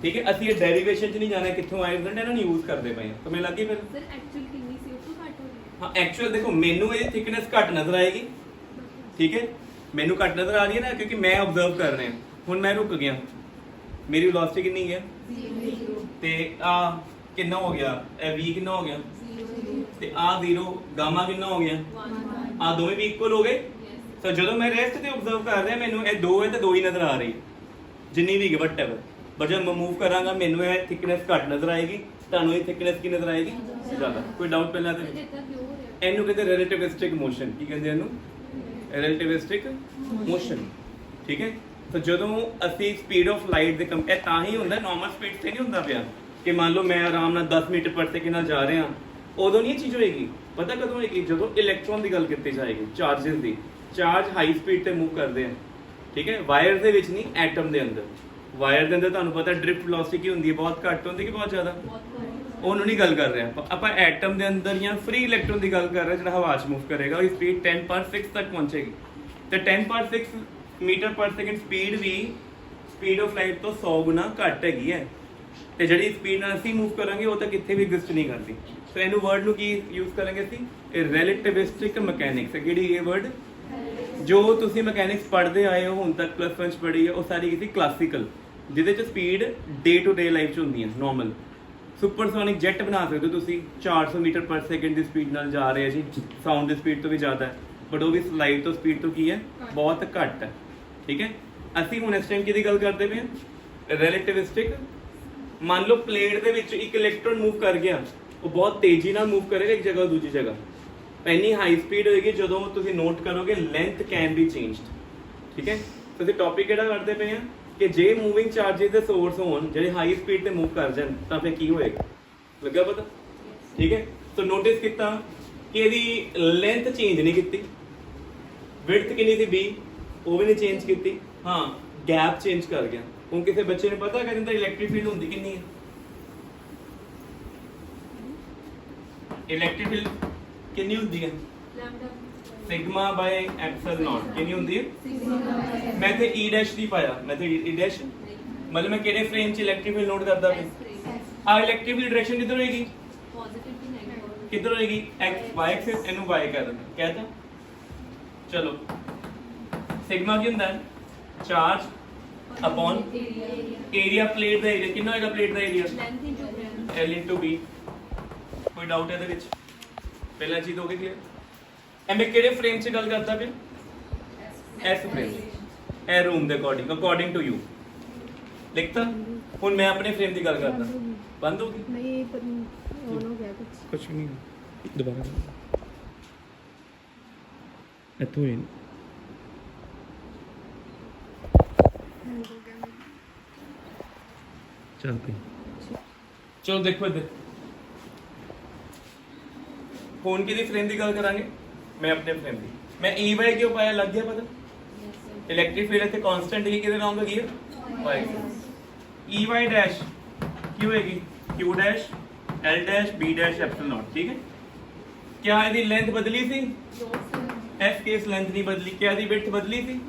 ਠੀਕ ਹੈ ਅਸੀਂ ਇਹ ਡੈਰੀਵੇਸ਼ਨ ਚ ਨਹੀਂ ਜਾਣਾ ਕਿੱਥੋਂ ਆਏ ਰਿਜ਼ਲਟ ਇਹਨਾਂ ਨੂੰ ਯੂਜ਼ ਕਰਦੇ ਪਏ ਹਾਂ ਸਮਝ ਲੱਗ ਗਈ ਫਿਰ ਸਰ ਐਕਚੁਅਲ ਕਿੰਨੀ ਸੀ ਉਹ ਤੋਂ ਘੱਟ ਹੋ ਗਈ ਹਾਂ ਐਕਚੁਅਲ ਦੇਖੋ ਮੈਨੂੰ ਇਹਦੀ ਥਿਕਨੈਸ ਘੱਟ ਨਜ਼ਰ ਆਏਗੀ ਠੀਕ ਹੈ ਮੈਨੂੰ ਘੱਟ ਨਜ਼ਰ ਆ ਰਹੀ ਹੈ ਨਾ ਕਿਉਂਕਿ ਮੈਂ ਆਬਜ਼ਰਵ ਕਰ ਰਿਹਾ ਹੁਣ ਮੈਂ ਰੁਕ ਗਿਆ ਮੇਰੀ ਵੈਲੋਸਿਟੀ ਕਿੰਨੀ ਹੈ 0 ਤੇ ਆ ਕਿੰਨਾ ਹੋ ਗਿਆ ਇਹ v ਕਿੰਨਾ ਹੋ ਗਿਆ 0 ਤੇ ਆ 0 ਗਾਮਾ ਕਿੰਨਾ ਹੋ ਗਿਆ 1 ਆ ਦੋਵੇਂ ਵੀ ਇਕੁਅਲ ਹੋ ਗਏ ਸੋ ਜਦੋਂ ਮੈਂ ਰੈਸਟ ਤੇ ਆਬਜ਼ਰਵ ਕਰ ਰਿਹਾ ਮੈਨੂੰ ਇਹ 2 ਹੈ ਤੇ 2 ਹੀ ਨਜ਼ਰ ਆ ਰਹੀ ਜਿੰਨੀ ਵੀ ਹੈ ਵਟਐਵਰ ਬਟ ਜਦ ਮੈਂ ਮੂਵ ਕਰਾਂਗਾ ਮੈਨੂੰ ਇਹ ਥਿਕਨੈਸ ਘੱਟ ਨਜ਼ਰ ਆਏਗੀ ਤੁਹਾਨੂੰ ਇਹ ਥਿਕਨੈਸ ਕੀ ਨਜ਼ਰ ਆਏਗੀ ਜ਼ਿਆਦਾ ਕੋਈ ਡਾਊਟ ਪਹਿਲਾਂ ਤੇ ਇਦਾਂ ਕਿਉਂ ਹੋ ਰਿਹਾ ਇਹਨੂੰ ਕਹਿੰਦੇ ਰਿਲੇਟਿਵਿਸਟਿਕ ਮੋਸ਼ਨ ਕੀ ਕਹਿੰਦੇ ਇਹਨੂੰ ਰਿਲੇਟਿਵਿਸਟਿਕ ਮੋਸ਼ਨ ਠੀਕ ਹੈ ਤਾਂ ਜਦੋਂ ਅਸੀਂ ਸਪੀਡ ਆਫ ਲਾਈਟ ਦੇ ਇਹ ਤਾਂ ਹੀ ਹੁੰਦਾ ਨਾਰਮਲ ਸਪੀਡ ਤੇ ਨਹੀਂ ਹੁੰਦਾ ਪਿਆ ਕਿ ਮੰਨ ਲਓ ਮੈਂ ਆਰਾਮ ਨਾਲ 10 ਮੀਟਰ ਪਰ ਸੈਕਿੰਡ ਨਾਲ ਜਾ ਰਿਹਾ ਉਦੋਂ ਨਹੀਂ ਇਹ ਚੀਜ਼ ਹੋਏਗੀ ਪਤਾ ਕਦੋਂ ਹੋਏਗੀ ਜਦੋਂ ਇਲੈਕਟ੍ਰੋਨ ਦੀ ਗੱਲ ਕੀਤੀ ਜਾਏਗੀ ਚਾਰजेस ਦੀ ਚਾਰਜ ਹਾਈ ਸਪੀਡ ਤੇ ਮੂਵ ਕਰਦੇ ਆ ਠੀਕ ਹੈ ਵਾਇਰ ਦੇ ਵਿੱਚ ਨਹੀਂ ਐਟਮ ਦੇ ਅੰਦਰ ਵਾਇਰ ਦੇ ਅੰਦਰ ਤੁਹਾਨੂੰ ਪਤਾ ਡ੍ਰਿਫਟ ਵੈਲੋਸਿਟੀ ਕੀ ਹੁੰਦੀ ਹੈ ਬਹੁਤ ਘੱਟ ਹੁੰਦੀ ਕਿ ਬਹੁਤ ਜ਼ਿਆਦਾ ਉਹਨੂੰ ਨਹੀਂ ਗੱਲ ਕਰ ਰਿਹਾ ਆਪਾਂ ਐਟਮ ਦੇ ਅੰਦਰ ਜਾਂ ਫ੍ਰੀ ਇਲੈਕਟ੍ਰੋਨ ਦੀ ਗੱਲ ਕਰ ਰਹੇ ਜਿਹੜਾ ਹਵਾ 'ਚ ਮੂਵ ਕਰੇਗਾ ਉਹਦੀ ਸਪੀਡ 10/6 ਤੱਕ ਪਹੁੰਚੇਗੀ ਤੇ 10/6 ਮੀਟਰ ਪਰ ਸੈਕਿੰਡ ਸਪੀਡ ਵੀ ਸਪੀਡ ਆਫ ਲਾਈਟ ਤੋਂ 100 ਗੁਣਾ ਘੱਟ ਹੈਗੀ ਹੈ ਤੇ ਜਿਹੜੀ ਸਪੀਡ ਨਾਲ ਅਸੀਂ ਮੂਵ ਕਰਾਂਗੇ ਉਹ ਤਾਂ ਕਿੱਥੇ ਵੀ ਐਗਜ਼ਿਸਟ ਨਹੀਂ ਕਰਦੀ ਸੋ ਇਹਨੂੰ ਵਰਡ ਨੂੰ ਕੀ ਯੂਜ਼ ਕਰਾਂਗੇ ਅਸੀਂ ਇਹ ਰਿਲੇਟਿਵਿਸਟਿਕ ਮਕੈਨਿਕਸ ਕਿਹੜੀ ਇਹ ਵਰਡ ਜੋ ਤੁਸੀਂ ਮਕੈਨਿਕਸ ਪੜ੍ਹਦੇ ਆਏ ਹੋ ਹੁਣ ਤੱਕ +1 ਚ ਪੜ੍ਹੀ ਹੈ ਉਹ ਸਾਰੀ ਕਿਸੇ ਕਲਾਸੀਕਲ ਜਿਹਦੇ ਚ speed day to day life ਚ ਹੁੰਦੀਆਂ ਨਾਰਮਲ ਸੁਪਰਸੋਨਿਕ ਜੈਟ ਬਣਾ ਸਕਦੇ ਹੋ ਤੁਸੀਂ 400 ਮੀਟਰ ਪਰ ਸੈਕਿੰਡ ਦੀ ਸਪੀਡ ਨਾਲ ਜਾ ਰਹੇ ਜੀ ਸਾਊਂਡ ਦੀ ਸਪੀਡ ਤੋਂ ਵੀ ਜ਼ਿਆਦਾ ਹੈ ਬਟ ਉਹ ਵੀ ਲਾਈਟ ਤੋਂ ਸਪੀਡ ਤੋਂ ਕੀ ਹੈ ਬਹੁਤ ਘੱਟ ਹੈ ਠੀਕ ਹੈ ਅਸੀਂ ਹੁਣ ਇਸ ਟਾਈਮ ਕਿਹਦੀ ਗੱਲ ਕਰਦੇ ਪਏ ਹਾਂ ਰਿਲੇਟਿਵਿਸਟਿਕ ਮੰਨ ਲਓ ਪਲੇਟ ਦੇ ਵਿੱਚ ਇੱਕ ਇਲੈਕਟ੍ਰੋਨ ਮੂਵ ਕਰ ਗਿਆ ਉਹ ਬਹੁਤ ਤੇਜ਼ੀ ਨਾਲ ਮੂਵ ਕਰੇਗਾ ਇੱਕ ਜਗ੍ਹਾ ਤੋਂ ਦੂਜੀ ਜਗ੍ਹਾ ਇੰਨੀ ਹਾਈ ਸਪੀਡ ਹੋਏਗੀ ਜਦੋਂ ਤੁਸੀਂ ਨੋਟ ਕਰੋਗੇ ਲੈਂਥ ਕੈਨ ਬੀ ਚੇਂਜਡ ਠੀਕ ਹੈ ਤੁਸੀਂ ਟੌਪਿਕ ਕਿਹੜਾ ਕਰਦੇ ਪਏ ਆ ਕਿ ਜੇ ਮੂਵਿੰਗ ਚਾਰजेस ਦੇ ਸੋਰਸ ਹੋਣ ਜਿਹੜੇ ਹਾਈ ਸਪੀਡ ਤੇ ਮੂਵ ਕਰ ਜਾਣ ਤਾਂ ਫਿਰ ਕੀ ਹੋਏਗਾ ਲੱਗਾ ਪਤਾ ਠੀਕ ਹੈ ਸੋ ਨੋਟਿਸ ਕੀਤਾ ਕਿ ਇਹਦੀ ਲੈਂਥ ਚੇਂਜ ਨਹੀਂ ਕੀਤੀ ਵਿਡਥ ਕਿੰਨੀ ਸੀ b ਉਹ ਵੀ ਨਹੀਂ ਚੇਂਜ ਕੀਤੀ ਹਾਂ ਗੈਪ ਚੇਂਜ ਕਰ ਗਿਆ ਹੁਣ ਕਿਸੇ ਬੱਚੇ ਨੂੰ ਪਤਾ ਕਿ ਇਹਦਾ ਇਲੈਕਟ੍ਰਿਕ ਫੀਲਡ ਹੁੰਦੀ ਕਿੰਨੀ ਹੈ ਇਲੈਕਟ੍ਰਿਕ ਫੀਲਡ ਕਿੰਨੀ ਹੁੰਦੀ ਹੈ ਲੈਮਡਾ ਸਿਗਮਾ ਬਾਈ ਐਪਸਲ ਨॉट ਕਿੰਨੀ ਹੁੰਦੀ ਹੈ ਮੈਂ ਤੇ e ਡੈਸ਼ ਦੀ ਪਾਇਆ ਮੈਂ ਤੇ e ਡੈਸ਼ ਮਤਲਬ ਮੈਂ ਕਿਹੜੇ ਫਰੇਮ 'ਚ ਇਲੈਕਟ੍ਰਿਕ ਫੀਲਡ ਨੋਟ ਕਰਦਾ ਪਿਆ ਆ ਇਲੈਕਟ੍ਰਿਕ ਫੀਲਡ ਡਾਇਰੈਕਸ਼ਨ ਕਿੱਧਰ ਹੋਏਗੀ ਪੋਜ਼ਿਟਿਵ ਤੇ ਨੈਗੇਟਿਵ ਕਿੱਧਰ ਹੋਏਗੀ x y ਐਕਸਿਸ ਇਹਨੂੰ y ਕਹਿ ਦਿੰਦੇ ਕਹਿਤਾ ਚਲੋ ਸਿਗਮਾ ਕੀ ਹੁੰਦਾ ਹੈ ਚਾਰਜ ਅਪਨ ਏਰੀਆ ਪਲੇਟ ਦਾ ਏਰੀਆ ਕਿੰਨਾ ਹੋਏਗਾ ਪਲੇਟ ਦਾ area length into L into B ਕੋਈ ਡਾਊਟ ਹੈ ਇਹਦੇ ਵਿੱਚ ਪਹਿਲਾ ਚੀਜ਼ ਹੋ ਗਈ ਕਲੀਅਰ ਐ ਮੈਂ ਕਿਹੜੇ ਫਰੇਮ 'ਚ ਗੱਲ ਕਰਦਾ ਪਿਆ ਐਸ ਫਰੇਮ ਇਹ ਰੂਮ ਦੇ ਅਕੋਰਡਿੰਗ ਟੂ ਯੂ लिखता हुण मैं अपने फ्रेम की गल करदा बंद हो गई नहीं पर ऑन हो गया कुछ कुछ नहीं दोबारा इत्थों ही चल पे चलो देखो इधर फोन की फ्रेम की गल करांगे मैं अपने फ्रेम की मैं ई वाई क्यों पाया लग गया पता इलेक्ट्रिक फील्ड इतने कांस्टेंट ही किधर आऊंगा की वाई ई वाई डैश की होएगी Q dash L dash B dash epsilon not ठीक है क्या इसकी लेंथ बदली थी एफ केस लेंथ नहीं बदली क्या इसकी विड्थ बदली थी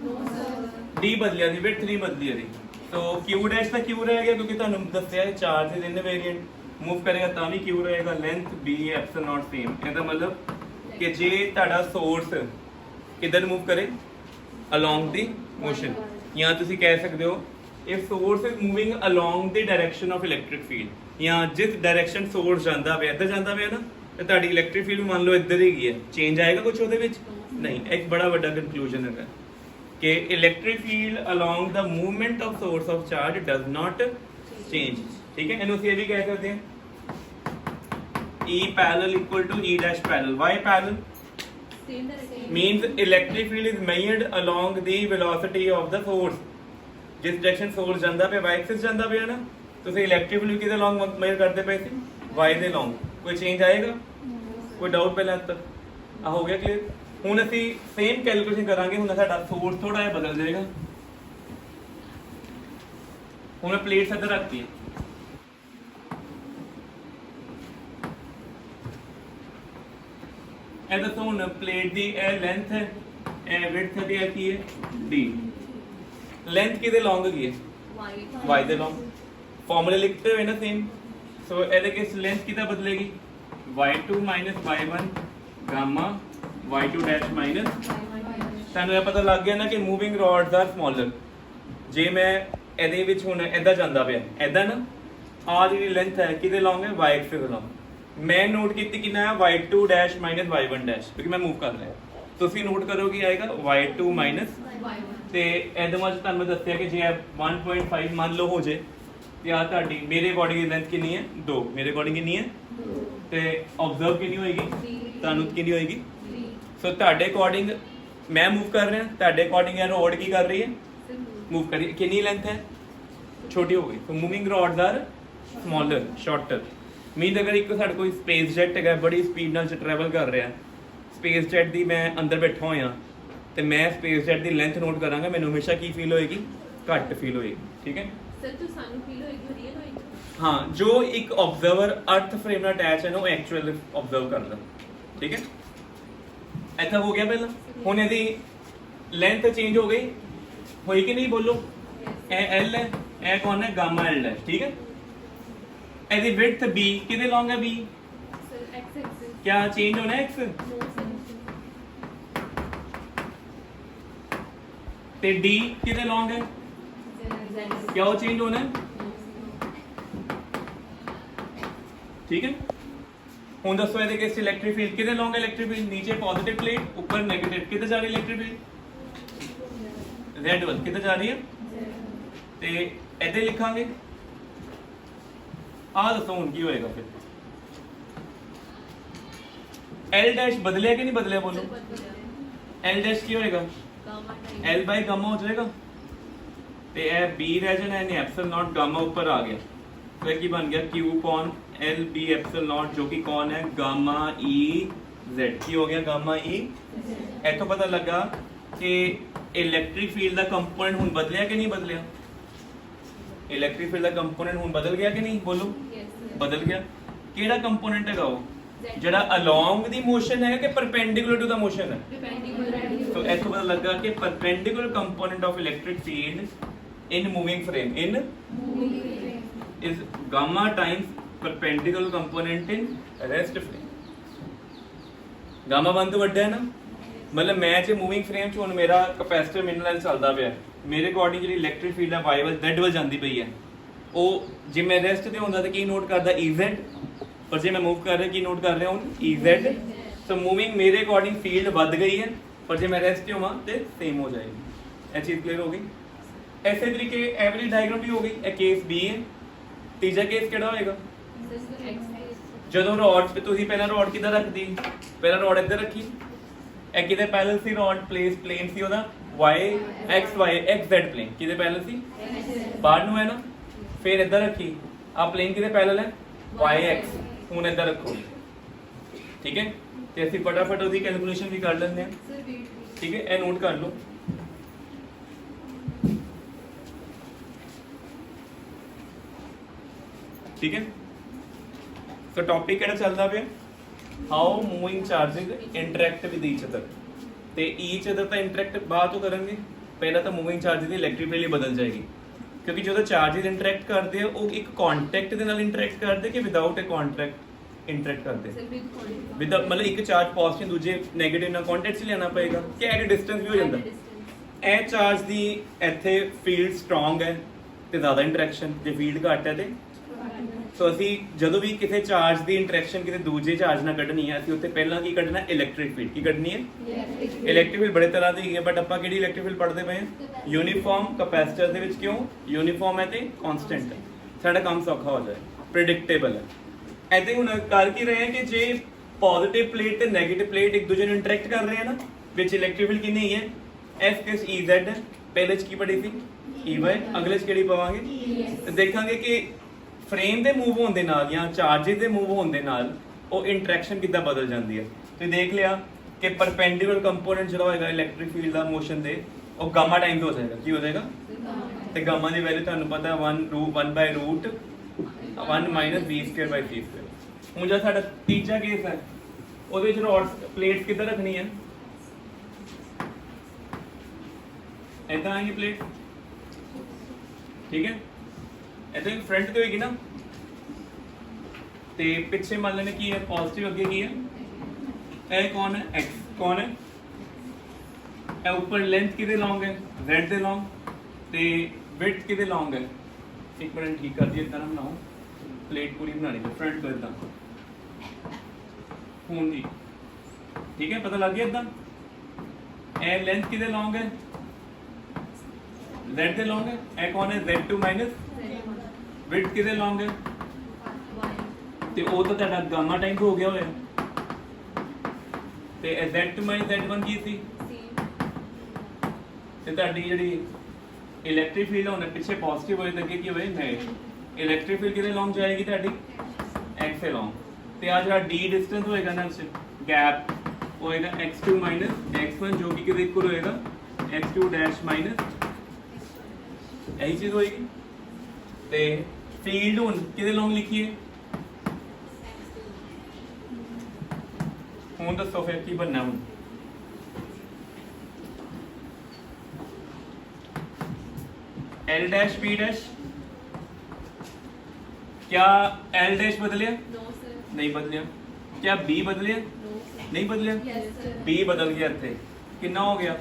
डी बदलिया थी विड्थ नहीं बदली थी तो क्यू डैश का क्यू रह गया क्योंकि ਤੁਹਾਨੂੰ ਦੱਸਿਆ ਹੈ ਚਾਰ ਦੇ ਤਿੰਨ ਵੇਰੀਐਂਟ मूव करेगा ਤਾਂ ਵੀ क्यू रहेगा length b epsilon not same ਇਹਦਾ मतलब कि जे ਤੁਹਾਡਾ सोर्स किधर मूव करे along the motion ਜਾਂ ਤੁਸੀਂ ਕਹਿ ਸਕਦੇ ਹੋ if source is moving along the direction of electric field ਜਾਂ ਜਿਸ ਡਾਇਰੈਕਸ਼ਨ source ਜਾਂਦਾ ਪਿਆ ਇੱਧਰ ਜਾਂਦਾ ਪਿਆ ਨਾ ਤੇ ਤੁਹਾਡੀ ਇਲੈਕਟ੍ਰਿਕ ਫੀਲਡ ਮੰਨ ਲਓ ਇੱਧਰ ਹੀ ਹੈ ਚੇਂਜ ਆਏਗਾ ਕੁਝ ਉਹਦੇ ਵਿੱਚ ਨਹੀਂ ਇੱਕ ਬੜਾ ਵੱਡਾ ਕਨਕਲੂਜਨ ਹੈਗਾ कि electric field along the movement of source of charge does not change ठीक है इन्हों ये भी कह सकते हैं E parallel equal to E dash parallel why parallel same direction means electric field is measured along the velocity of the source जिस डायरेक्शन source ਜਾਂਦਾ ਪਿਆ y axis ਜਾਂਦਾ ਪਿਆ ਨਾ ਤੁਸੀਂ electric field ਕਿਹਦੇ along measure ਕਰਦੇ ਪਏ ਸੀ y ਦੇ along ਕੋਈ ਚੇਂਜ ਆਏਗਾ ਕੋਈ ਡਾਊਟ ਪਹਿਲਾਂ ਤੱਕ ਆ ਹੋ ਗਿਆ ਕਲੀਅਰ ਹੁਣ ਅਸੀਂ ਸੇਮ ਕੈਲਕੂਲੇਸ਼ਨ ਕਰਾਂਗੇ ਹੁਣ ਸਾਡਾ ਸੋਰਸ ਥੋੜਾ ਜਿਹਾ ਬਦਲ ਜਾਏਗਾ ਹੁਣ ਮੈਂ ਪਲੇਟ ਇੱਧਰ ਰੱਖਤੀ ਹੈ ਇਹ ਦੱਸੋ ਹੁਣ ਪਲੇਟ ਦੀ ਇਹ ਲੈਂਥ ਹੈ ਇਹ ਵਿਡਥ ਹੈ ਤੇ ਇਹ ਕੀ ਹੈ d ਲੈਂਥ ਕਿਹਦੇ ਲੌਂਗ ਹੈਗੀ ਹੈ y ਦੇ ਲੌਂਗ ਫਾਰਮੂਲੇ ਲਿਖਤੇ ਹੋਏ ਨਾ ਸੇਮ ਸੋ ਇਹਦੇ ਕਿਸ ਲੈਂਥ ਕਿਹਦਾ ਬਦਲੇਗੀ y2 y1 Gama y2 dash minus ਤੁਹਾਨੂੰ ਇਹ ਪਤਾ ਲੱਗ ਗਿਆ ਨਾ ਕਿ ਮੂਵਿੰਗ ਰੋਡਸ ਆਰ ਸਮਾਲਰ ਜੇ ਮੈਂ ਇਹਦੇ ਵਿੱਚ ਹੁਣ ਇਦਾਂ ਜਾਂਦਾ ਪਿਆ ਇਦਾਂ ਨਾ ਆ ਜਿਹੜੀ ਲੈਂਥ ਹੈ ਕਿਹਦੇ ਲੌਂਗ ਹੈ y ਐਕਸਿਸ ਦੇ ਲੌਂਗ ਮੈਂ ਨੋਟ ਕੀਤੀ ਕਿੰਨਾ ਹੈ y2 dash minus y1 dash ਕਿਉਂਕਿ ਮੈਂ ਮੂਵ ਕਰ ਰਿਹਾ ਤੁਸੀਂ ਨੋਟ ਕਰੋ ਕੀ ਆਏਗਾ y2 minus ਤੇ ਇਹਦੇ ਵਿੱਚ ਤੁਹਾਨੂੰ ਮੈਂ ਦੱਸਿਆ ਕਿ ਜੇ 1.5 ਮੰਨ ਲਓ ਹੋ ਜੇ ਤੇ ਆ ਤੁਹਾਡੀ ਮੇਰੇ ਅਕੋਰਡਿੰਗ ਦੀ ਲੈਂਥ ਕਿੰਨੀ ਹੈ 2 ਮੇਰੇ ਅਕੋਰਡਿੰਗ ਕਿੰਨੀ ਹੈ ਤੇ ਆਬਜ਼ਰਵ ਕਿੰਨੀ ਹੋਏਗੀ ਤੁਹਾਨੂੰ ਕਿੰਨੀ ਹੋਏਗੀ ਸੋ ਤੁਹਾਡੇ ਅਕੋਰਡਿੰਗ ਮੈਂ ਮੂਵ ਕਰ ਰਿਹਾ ਤੁਹਾਡੇ ਅਕੋਰਡਿੰਗ ਇਹ ਰੋਡ ਕੀ ਕਰ ਰਹੀ ਹੈ ਮੂਵ ਕਰ ਰਹੀ ਹੈ ਕਿੰਨੀ ਲੈਂਥ ਹੈ ਛੋਟੀ ਹੋ ਗਈ so moving rods are smaller shorter mean ਅਗਰ ਇੱਕ ਸਾਡੇ ਕੋਈ ਸਪੇਸ ਜੈਟ ਹੈਗਾ ਬੜੀ ਸਪੀਡ ਨਾਲ ਟਰੈਵਲ ਕਰ ਰਿਹਾ ਸਪੇਸ ਜੈਟ ਦੀ ਮੈਂ ਅੰਦਰ ਬੈਠਾ ਹੋਇਆ ਤੇ ਮੈਂ ਸਪੇਸ ਜੈਟ ਦੀ ਲੈਂਥ ਨੋਟ ਕਰਾਂਗਾ ਮੈਨੂੰ ਹਮੇਸ਼ਾ ਕੀ ਫੀਲ ਹੋਏਗੀ ਘੱਟ ਫੀਲ ਹੋਏਗੀ ਠੀਕ ਹੈ सर तो सानू फील होएगी रियल होएगी हाँ जो एक ऑब्जर्वर अर्थ फ्रेम ਨਾਲ ਅਟੈਚ ਹੈ ਨਾ ਉਹ ਐਕਚੁਅਲ ਆਬਜ਼ਰਵ ਕਰਦਾ ਠੀਕ ਹੈ ऐसा हो गया पहला ਹੁਣ ਇਹਦੀ ਲੈਂਥ ਚੇਂਜ ਹੋ ਗਈ ਹੋਈ ਕਿ ਨਹੀਂ ਬੋਲੋ ਇਹ l ਹੈ ਇਹ ਕੌਣ ਹੈ ਗਾਮਾ l ਹੈ ਠੀਕ ਹੈ ਇਹਦੀ ਵਿਡਥ b ਕਿਹਦੇ ਲੌਂਗ ਹੈ b सर एक्स एक्सिस क्या चेंज होना है x नो सर ਤੇ d ਕਿਹਦੇ ਲੌਂਗ ਹੈ क्या वो चेंज होना है ठीक है ਹੁਣ ਦੱਸੋ ਇਹਦੇ ਕੇਸ ਇਲੈਕਟ੍ਰਿਕ ਫੀਲਡ ਕਿਹਦੇ ਲੌਂਗ ਇਲੈਕਟ੍ਰਿਕ ਫੀਲਡ ਨੀਚੇ ਪੋਜ਼ਿਟਿਵ ਪਲੇਟ ਉੱਪਰ ਨੈਗੇਟਿਵ ਕਿੱਧਰ ਜਾ ਰਹੀ ਇਲੈਕਟ੍ਰਿਕ ਫੀਲਡ z ਵੱਲ ਕਿੱਧਰ ਜਾ ਰਹੀ ਹੈ ਤੇ ਇਹਦੇ ਲਿਖਾਂਗੇ ਆਹ ਦੱਸੋ ਹੁਣ ਕੀ ਹੋਏਗਾ ਫਿਰ l ਡੈਸ਼ ਬਦਲਿਆ ਕਿ ਨਹੀਂ ਬਦਲਿਆ ਬੋਲੋ l ਡੈਸ਼ ਕੀ ਹੋਏਗਾ गामा l बाय गामा हो जाएगा ਤੇ ਇਹ b ਰਹਿ ਜਾਣਾ ਇਹਨੇ ਐਪਸਿਲਨ ਨਾਟ ਗਾਮਾ ਉੱਪਰ ਆ ਗਿਆ तो ये की बन गया q कौन l b एप्सिलॉन नॉट जो कि कौन है गामा e z की हो गया गामा e इथों पता लगा कि इलेक्ट्रिक फील्ड ਦਾ ਕੰਪੋਨੈਂਟ ਹੁਣ ਬਦਲਿਆ ਕਿ ਨਹੀਂ ਬਦਲਿਆ ਇਲੈਕਟ੍ਰਿਕ ਫੀਲਡ ਦਾ ਕੰਪੋਨੈਂਟ ਹੁਣ ਬਦਲ ਗਿਆ ਕਿ ਨਹੀਂ ਬੋਲੋ यस ਬਦਲ ਗਿਆ ਕਿਹੜਾ ਕੰਪੋਨੈਂਟ ਹੈਗਾ ਉਹ ਜਿਹੜਾ ਅਲੋਂਗ ਦੀ ਮੋਸ਼ਨ ਹੈ ਕਿ ਪਰਪੈਂਡੀਕੂਲਰ ਟੂ ਦਾ ਮੋਸ਼ਨ ਹੈ परपेंडिकुलर तो ऐसा पता लगा कि perpendicular component of electric field in moving frame in is gamma times perpendicular component in rest frame gamma 1 ਤੋਂ ਵੱਡਾ ਹੈ ਨਾ ਮਤਲਬ ਮੈਂ ਜੇ ਮੂਵਿੰਗ ਫਰੇਮ ਚ ਹੁਣ ਮੇਰਾ ਕਪੈਸਿਟਰ ਮੇਰੇ ਨਾਲ ਚੱਲਦਾ ਪਿਆ ਮੇਰੇ ਅਕੋਰਡਿੰਗ ਜਿਹੜੀ ਇਲੈਕਟ੍ਰਿਕ ਫੀਲਡ ਹੈ y ਵੱਲ z ਵੱਲ ਜਾਂਦੀ ਪਈ ਹੈ ਉਹ ਜੇ ਮੈਂ ਰੈਸਟ ਤੇ ਹੁੰਦਾ ਤਾਂ ਕੀ ਨੋਟ ਕਰਦਾ Ez ਪਰ ਜੇ ਮੈਂ ਮੂਵ ਕਰ ਰਿਹਾ ਕੀ ਨੋਟ ਕਰ ਰਿਹਾ ਹੁਣ Ez ਸੋ ਮੂਵਿੰਗ ਮੇਰੇ ਅਕੋਰਡਿੰਗ ਫੀਲਡ ਵੱਧ ਗਈ ਹੈ पर जब मैं रेस्ट होवा तो सेम हो जाएगी यह चीज क्लियर हो गई ऐसे तरीके एवरेज डायग्राम भी हो गई। ਇਹ ਕੇਸ B ਹੈ। ਤੀਜਾ ਕੇਸ ਕਿਹੜਾ ਹੋਏਗਾ? सर एक्स ਜਦੋਂ ਰੋਡ ਤੇ ਤੁਸੀਂ ਪਹਿਲਾਂ ਰੋਡ ਕਿੱਧਰ ਰੱਖਦੀ? ਪਹਿਲਾਂ ਰੋਡ ਇੱਧਰ ਰੱਖੀ। ਇਹ ਕਿਹਦੇ ਪੈਰਲਲ ਸੀ? ਰੋਡ ਪਲੇਨ ਸੀ ਉਹਦਾ y x y x z plane ਕਿਹਦੇ ਪੈਰਲਲ ਸੀ? ਬਾਹਰ ਨੂੰ ਹੈ ਨਾ। ਫਿਰ ਇੱਧਰ ਰੱਖੀ। ਆ ਪਲੇਨ ਕਿਹਦੇ ਪੈਰਲਲ ਹੈ? y x। ਹੁਣ ਇੱਧਰ ਰੱਖੋ, ਠੀਕ ਹੈ। ਤੇ ਅਸੀਂ ਫਟਾਫਟ ਉਹਦੀ ਕੈਲਕੂਲੇਸ਼ਨ ਵੀ ਕਰ ਲੈਂਦੇ ਹਾਂ, सर वेट ਠੀਕ ਹੈ। ਇਹ ਨੋਟ ਕਰ ਲਓ। ठीक है, तो टॉपिक ਕਿਹੜਾ ਚੱਲਦਾ ਪਿਆ? How moving charges interact with each other. ਤੇ ਈਚ ਅਦਰ ਤਾਂ ਇੰਟਰੈਕਟ ਬਾਅਦ ਤੋਂ ਕਰਾਂਗੇ, ਪਹਿਲਾਂ ਤਾਂ ਮੂਵਿੰਗ ਚਾਰजेस ਦੀ ਇਲੈਕਟ੍ਰਿਕ ਫੀਲਡ ਬਦਲ ਜਾਏਗੀ। ਕਿਉਂਕਿ ਜਦੋਂ ਚਾਰजेस ਇੰਟਰੈਕਟ ਕਰਦੇ ਆ ਉਹ ਇੱਕ ਕੰਟੈਕਟ ਦੇ ਨਾਲ ਇੰਟਰੈਕਟ ਕਰਦੇ ਕਿ ਵਿਦਆਊਟ ਅ ਕੰਟੈਕਟ ਇੰਟਰੈਕਟ ਕਰਦੇ? सर विद क्वांटिटी ਵਿਦ ਮਤਲਬ ਇੱਕ ਚਾਰਜ ਪੋਜ਼ਿਟਿਵ ਦੂਜੇ 네ਗੇਟਿਵ ਨਾਲ ਕੰਟੈਕਟ 'ਚ ਲਿਆਉਣਾ ਪਏਗਾ ਕਿ ਐਟ ਡਿਸਟੈਂਸ ਵੀ ਹੋ ਜਾਂਦਾ। ਇਹ ਚਾਰਜ ਦੀ ਇੱਥੇ ਫੀਲਡ ਸਟਰੋਂਗ ਹੈ ਤੇ ਜ਼ਿਆਦਾ ਇੰਟਰੈਕਸ਼ਨ, ਜੇ ਫੀਲਡ ਘੱਟ ਹੈ ਤੇ ਸੋ ਅਸੀਂ ਜਦੋਂ ਵੀ ਕਿਸੇ ਚਾਰਜ ਦੀ ਇੰਟਰੈਕਸ਼ਨ ਕਿਸੇ ਦੂਜੇ ਚਾਰਜ ਨਾਲ ਕੱਢਣੀ ਹੈ, ਅਸੀਂ ਉੱਥੇ ਪਹਿਲਾਂ ਕੀ ਕੱਢਣਾ? Electric field. ਕੀ ਕੱਢਣੀ ਹੈ? ਇਲੈਕਟ੍ਰਿਕ ਫੀਲਡ ਬੜੇ ਤਰ੍ਹਾਂ ਦੀ ਹੈ, ਬਟ ਆਪਾਂ ਕਿਹੜੀ ਇਲੈਕਟ੍ਰਿਕ ਫੀਲਡ ਪੜ੍ਹਦੇ ਪਏ ਹਾਂ? ਯੂਨੀਫਾਰਮ ਕਪੈਸਿਟਰ ਦੇ ਵਿੱਚ। ਕਿਉਂ ਯੂਨੀਫਾਰਮ ਹੈ ਤੇ ਕਨਸਟੈਂਟ ਹੈ, ਸਾਡਾ ਕੰਮ ਸੌਖਾ ਹੋ ਜਾਏ, ਪ੍ਰਿਡਿਕਟੇਬਲ ਹੈ। ਐਦਾਂ ਹੁਣ ਕਰ ਕੀ ਰਹੇ ਹਾਂ ਕਿ ਜੇ ਪੋਜ਼ਿਟਿਵ ਪਲੇਟ ਤੇ ਨੈਗੇਟਿਵ ਪਲੇਟ ਇੱਕ ਦੂਜੇ ਨੂੰ ਇੰਟਰੈਕਟ ਕਰ ਰਹੇ ਆ ਨਾ, ਵਿੱਚ ਇਲੈਕਟ੍ਰਿਕ ਫੀਲਡ ਕਿੰਨੀ ਹੈ? ਐਸ ਕਿਸ ਈ ਜ਼ੈਡ ਹੈ। ਪਹਿਲੇ ਚ ਕੀ ਪੜੀ ਸੀ? ਈ ਵਾਈ। ਅਗਲੇ ਚ ਕਿਹੜੀ ਪਾਵਾਂਗੇ? ਤੇ ਦੇਖਾਂਗੇ ਕਿ ਫਰੇਮ ਦੇ ਮੂਵ ਹੋਣ ਦੇ ਨਾਲ ਜਾਂ ਚਾਰजेस ਦੇ ਮੂਵ ਹੋਣ ਦੇ ਨਾਲ ਉਹ ਇੰਟਰੈਕਸ਼ਨ ਕਿੱਦਾਂ ਬਦਲ ਜਾਂਦੀ ਹੈ। ਤੁਸੀਂ ਦੇਖ ਲਿਆ ਕਿ ਪਰਪੈਂਡੀਕੂਲਰ ਕੰਪੋਨੈਂਟ ਜਿਹੜਾ ਹੋਏਗਾ ਇਲੈਕਟ੍ਰਿਕ ਫੀਲਡ ਦਾ ਮੋਸ਼ਨ ਦੇ, ਉਹ ਗਾਮਾ ਟਾਈਮਸ ਹੋ ਜਾਏਗਾ। ਕੀ ਹੋ ਜਾਏਗਾ? ਤੇ ਗਾਮਾ ਦੀ ਵੈਲਿਊ ਤੁਹਾਨੂੰ ਪਤਾ 1/√1 v² c²। ਹੁਣ ਜਿਹੜਾ ਸਾਡਾ ਤੀਜਾ ਕੇਸ ਹੈ ਉਹਦੇ ਵਿੱਚ ਰੋਡ ਪਲੇਟ ਕਿੱਧਰ ਰੱਖਣੀ ਹੈ? ਏਦਾਂ ਆਏਗੀ ਪਲੇਟ, ਠੀਕ ਹੈ। ਇੱਥੇ ਫਰੰਟ ਤੇ ਹੋਏਗੀ ਨਾ, ਤੇ ਪਿੱਛੇ ਮੰਨ ਲੈਣੇ ਕੀ ਹੈ? ਪੋਜ਼ਿਟਿਵ। ਅੱਗੇ ਕੀ ਹੈ? ਇਹ ਕੌਣ ਹੈ? x ਕੌਣ ਹੈ? ਇਹ ਉੱਪਰ ਲੈਂਥ ਕਿਹਦੇ ਲੌਂਗ ਹੈ? z ਦੇ ਲੌਂਗ। ਤੇ ਵਿਡਥ ਕਿਹਦੇ ਲੌਂਗ ਹੈ? ਇੱਕ ਮਿੰਟ ਠੀਕ ਕਰ ਦਈਏ, ਇਦਾਂ ਨਾ ਬਣਾਓ, ਪਲੇਟ ਪੂਰੀ ਬਣਾਣੀ ਹੈ ਫਰੰਟ ਤੋਂ ਇਦਾਂ। ਹੁਣ ਜੀ ਠੀਕ ਹੈ, ਪਤਾ ਲੱਗ ਗਿਆ ਇਦਾਂ। ਇਹ ਲੈਂਥ ਕਿਹਦੇ ਲੌਂਗ ਹੈ? z ਦੇ ਲੌਂਗ ਹੈ। ਇਹ ਕੌਣ ਹੈ? z2 ਮਾਈਨਸ ਵਿਡਥ ਕਿਹਦੇ ਲੌਂਗ ਹੈ? ਤੇ ਉਹ ਤਾਂ ਤੁਹਾਡਾ ਗਾਮਾ ਟਾਈਮ ਹੋ ਗਿਆ ਹੋਇਆ। ਤੇ z2 ਮਾਈਨਸ z1 ਕੀ ਸੀ? ਤੇ ਤੁਹਾਡੀ ਜਿਹੜੀ ਇਲੈਕਟ੍ਰਿਕ ਫੀਲਡ ਹੋਣਾ ਪਿੱਛੇ ਪੋਜ਼ਿਟਿਵ ਹੋਏ ਤਾਂ ਅੱਗੇ ਕੀ ਹੋਏ? ਨੈਗੇਟਿਵ। ਇਲੈਕਟ੍ਰਿਕ ਫੀਲਡ ਕਿਹਦੇ ਲੌਂਗ ਜਾਏਗੀ? ਤੁਹਾਡੀ x ਦੇ ਲੌਂਗ। ਤੇ ਆ ਜਿਹੜਾ d ਡਿਸਟੈਂਸ ਹੋਏਗਾ ਨਾ, ਗੈਪ ਹੋਏਗਾ x2 ਮਾਈਨਸ x1, ਜੋ ਕਿ ਕਿਹਦੇ ਇਕੁਅਲ ਹੋਏਗਾ? x2 ਡੈਸ਼ ਮਾਈਨਸ ਇਹੀ ਚੀਜ਼ ਹੋਏਗੀ। ਤੇ ਫੀਲਡ ਹੁਣ ਕਿਹਦੇ ਲੌਂਗ ਲਿਖੀਏ? ਹੁਣ ਦੱਸੋ ਫਿਰ ਕੀ ਬਣਨਾ? ਹੁਣ L डैश B डैश, क्या L डैश बदलिया? नो सर नहीं बदलिया। क्या B बदलिया? नो सर नहीं बदलिया। यस सर B बदल गया थे, कितना हो गया?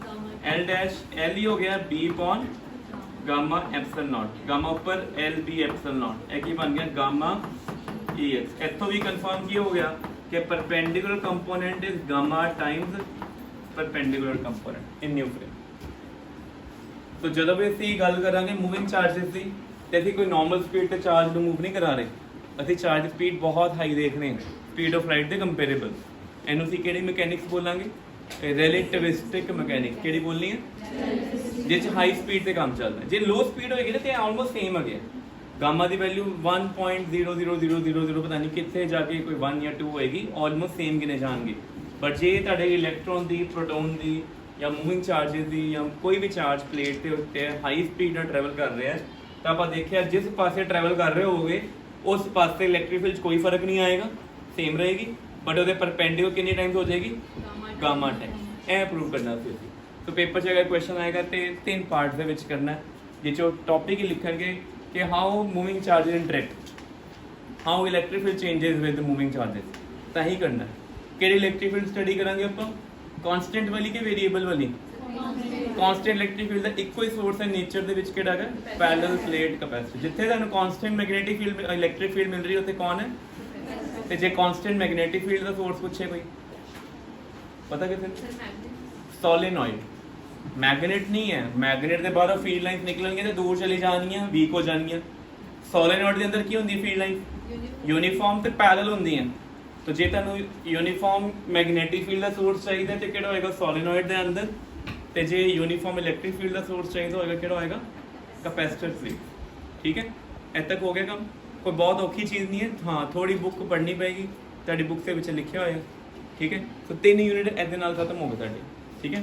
गामा L डैश L ही हो गया B upon gamma epsilon not. Gamma ऊपर L B एप्सिलॉन नॉट, एक ही बन गया गामा E x। इथों भी कंफर्म की हो गया कि perpendicular component is gamma times perpendicular component in new frame. तो ਜਦੋਂ ਵੀ ਅਸੀਂ ਗੱਲ ਕਰਾਂਗੇ ਮੂਵਿੰਗ ਚਾਰजेस ਦੀ, ਤੇ ਅਸੀਂ ਕੋਈ ਨਾਰਮਲ ਸਪੀਡ ਤੇ ਚਾਰਜ ਨੂੰ ਮੂਵ ਨਹੀਂ ਕਰਾ ਰਹੇ, ਅਸੀਂ ਚਾਰਜ ਸਪੀਡ ਬਹੁਤ ਹਾਈ ਦੇਖ ਰਹੇ ਹਾਂ, ਸਪੀਡ ਆਫ ਲਾਈਟ ਦੇ ਕੰਪੈਰੀਬਲ। ਇਹਨੂੰ ਅਸੀਂ ਕਿਹੜੀ ਮਕੈਨਿਕਸ ਬੋਲਾਂਗੇ? ਰਿਲੇਟਿਵਿਸਟਿਕ ਮਕੈਨਿਕ। ਕਿਹੜੀ ਬੋਲਣੀ ਹੈ? ਜਿਸ 'ਚ ਹਾਈ ਸਪੀਡ ਤੇ ਕੰਮ ਚੱਲਦਾ। ਜੇ ਲੋ ਸਪੀਡ ਹੋਏਗੀ ਨਾ ਤੇ ਆਲਮੋਸਟ ਸੇਮ ਹੈਗੇ। ਗਾਮਾ ਦੀ ਵੈਲਿਊ 1.00000 ਪਤਾ ਨਹੀਂ ਕਿੱਥੇ ਜਾ ਕੇ ਕੋਈ 1 ਜਾਂ 2 ਹੋਏਗੀ, ਆਲਮੋਸਟ ਸੇਮ ਗਿਨੇ ਜਾਣਗੇ। ਬਟ ਜੇ ਤੁਹਾਡੇ ਇਲੈਕਟ੍ਰੋਨ ਦੀ, ਪ੍ਰੋਟੋਨ ਦੀ ਜਾਂ ਮੂਵਿੰਗ ਚਾਰजेस ਦੀ ਜਾਂ ਕੋਈ ਵੀ ਚਾਰਜ ਪਲੇਟ ਦੇ ਉੱਤੇ ਹਾਈ ਸਪੀਡ ਨਾਲ ਟਰੈਵਲ ਕਰ ਰਿਹਾ ਤਾਂ ਆਪਾਂ ਦੇਖਿਆ ਜਿਸ ਪਾਸੇ ਟਰੈਵਲ ਕਰ ਰਹੇ ਹੋਗੇ ਉਸ ਪਾਸੇ ਇਲੈਕਟ੍ਰਿਕ ਫੀਲਡ 'ਚ ਕੋਈ ਫਰਕ ਨਹੀਂ ਆਏਗਾ, ਸੇਮ ਰਹੇਗੀ। ਬਟ ਉਹਦੇ ਪਰਪੈਂਡੀਕੂਲਰ ਕਿੰਨੇ ਟਾਈਮਸ ਹੋ ਜਾਏਗੀ? ਗਾਮਾ ਟਾਈਮ। ਇਹ ਪ੍ਰੂਵ ਕਰਨਾ ਸੀ ਅਸੀਂ। तो पेपर 'ਚ अगर क्वेश्चन आएगा तो 3 पार्ट ਦੇ ਵਿੱਚ ਕਰਨਾ ਹੈ, ਜਿਹ 'ਚੋਂ ਟੌਪਿਕ ਹੀ ਲਿਖਣਗੇ ਕਿ how moving charges interact, how electric field changes with moving charges. ਤਾਂ ਹੀ ਕਰਨਾ ਹੈ। ਕਿਹੜੀ ਇਲੈਕਟ੍ਰਿਕ ਫੀਲਡ ਸਟੱਡੀ ਕਰਾਂਗੇ ਆਪਾਂ? ਕਾਂਸਟੈਂਟ ਵਾਲੀ ਕਿ ਵੇਰੀਏਬਲ ਵਾਲੀ? ਕਾਂਸਟੈਂਟ ਇਲੈਕਟ੍ਰਿਕ ਫੀਲਡ ਦਾ ਇੱਕੋ ਹੀ ਸੋਰਸ ਹੈ ਨੇਚਰ ਦੇ ਵਿੱਚ, ਕਿਹੜਾ ਹੈ? Parallel plate capacitor. ਜਿੱਥੇ ਤੁਹਾਨੂੰ constant magnetic field electric field ਮਿਲ ਰਹੀ ਉੱਥੇ ਕੌਣ ਹੈ? ਤੇ ਜੇ ਕਾਂਸਟੈਂਟ ਮੈਗਨੈਟਿਕ ਫੀਲਡ ਦਾ ਸੋਰਸ ਪੁੱਛੇ ਕੋਈ, ਪਤਾ ਕਿੱਥੇ? Sir magnet solenoid. ਮੈਗਨੇਟ ਨਹੀਂ ਹੈ, ਮੈਗਨੇਟ ਦੇ ਬਾਹਰੋਂ ਫੀਲਡ ਲਾਈਨਸ ਨਿਕਲਣਗੀਆਂ ਤੇ ਦੂਰ ਚਲੀ ਜਾਣਗੀਆਂ, ਵੀਕ ਹੋ ਜਾਣਗੀਆਂ। ਸੋਲੇਨੋਇਡ ਦੇ ਅੰਦਰ ਕੀ ਹੁੰਦੀ ਫੀਲਡ ਲਾਈਨ? ਯੂਨੀਫਾਰਮ ਤੇ ਪੈਰਲਲ ਹੁੰਦੀਆਂ। तो जे ਤੁਹਾਨੂੰ यूनिफॉर्म मैग्नेटिक फील्ड ਦਾ ਸੋਰਸ ਚਾਹੀਦਾ ਤੇ ਕਿਹੜਾ ਹੋਏਗਾ? ਸੋਲੇਨੋਇਡ ਦੇ ਅੰਦਰ। ਤੇ ਜੇ यूनिफॉर्म इलेक्ट्रिक फील्ड ਦਾ ਸੋਰਸ ਚਾਹੀਦਾ ਹੋਏਗਾ ਕਿਹੜਾ ਹੋਏਗਾ? कैपेसिटर से। ठीक है, ਇੱਥੇ ਤੱਕ ਹੋ ਗਿਆ ਕੰਮ। ਕੋਈ ਬਹੁਤ ਔਖੀ ਚੀਜ਼ ਨਹੀਂ ਹੈ। ਹਾਂ, ਥੋੜੀ ਬੁੱਕ ਪੜ੍ਹਨੀ ਪਏਗੀ, ਤੁਹਾਡੀ ਬੁੱਕ ਦੇ ਵਿੱਚ ਲਿਖਿਆ ਹੋਇਆ। ਠੀਕ ਹੈ, ਸੋ 3 ਯੂਨਿਟ ਇਹਦੇ ਨਾਲ ਖਤਮ ਹੋ ਗਏ ਤੁਹਾਡੇ। ਠੀਕ ਹੈ।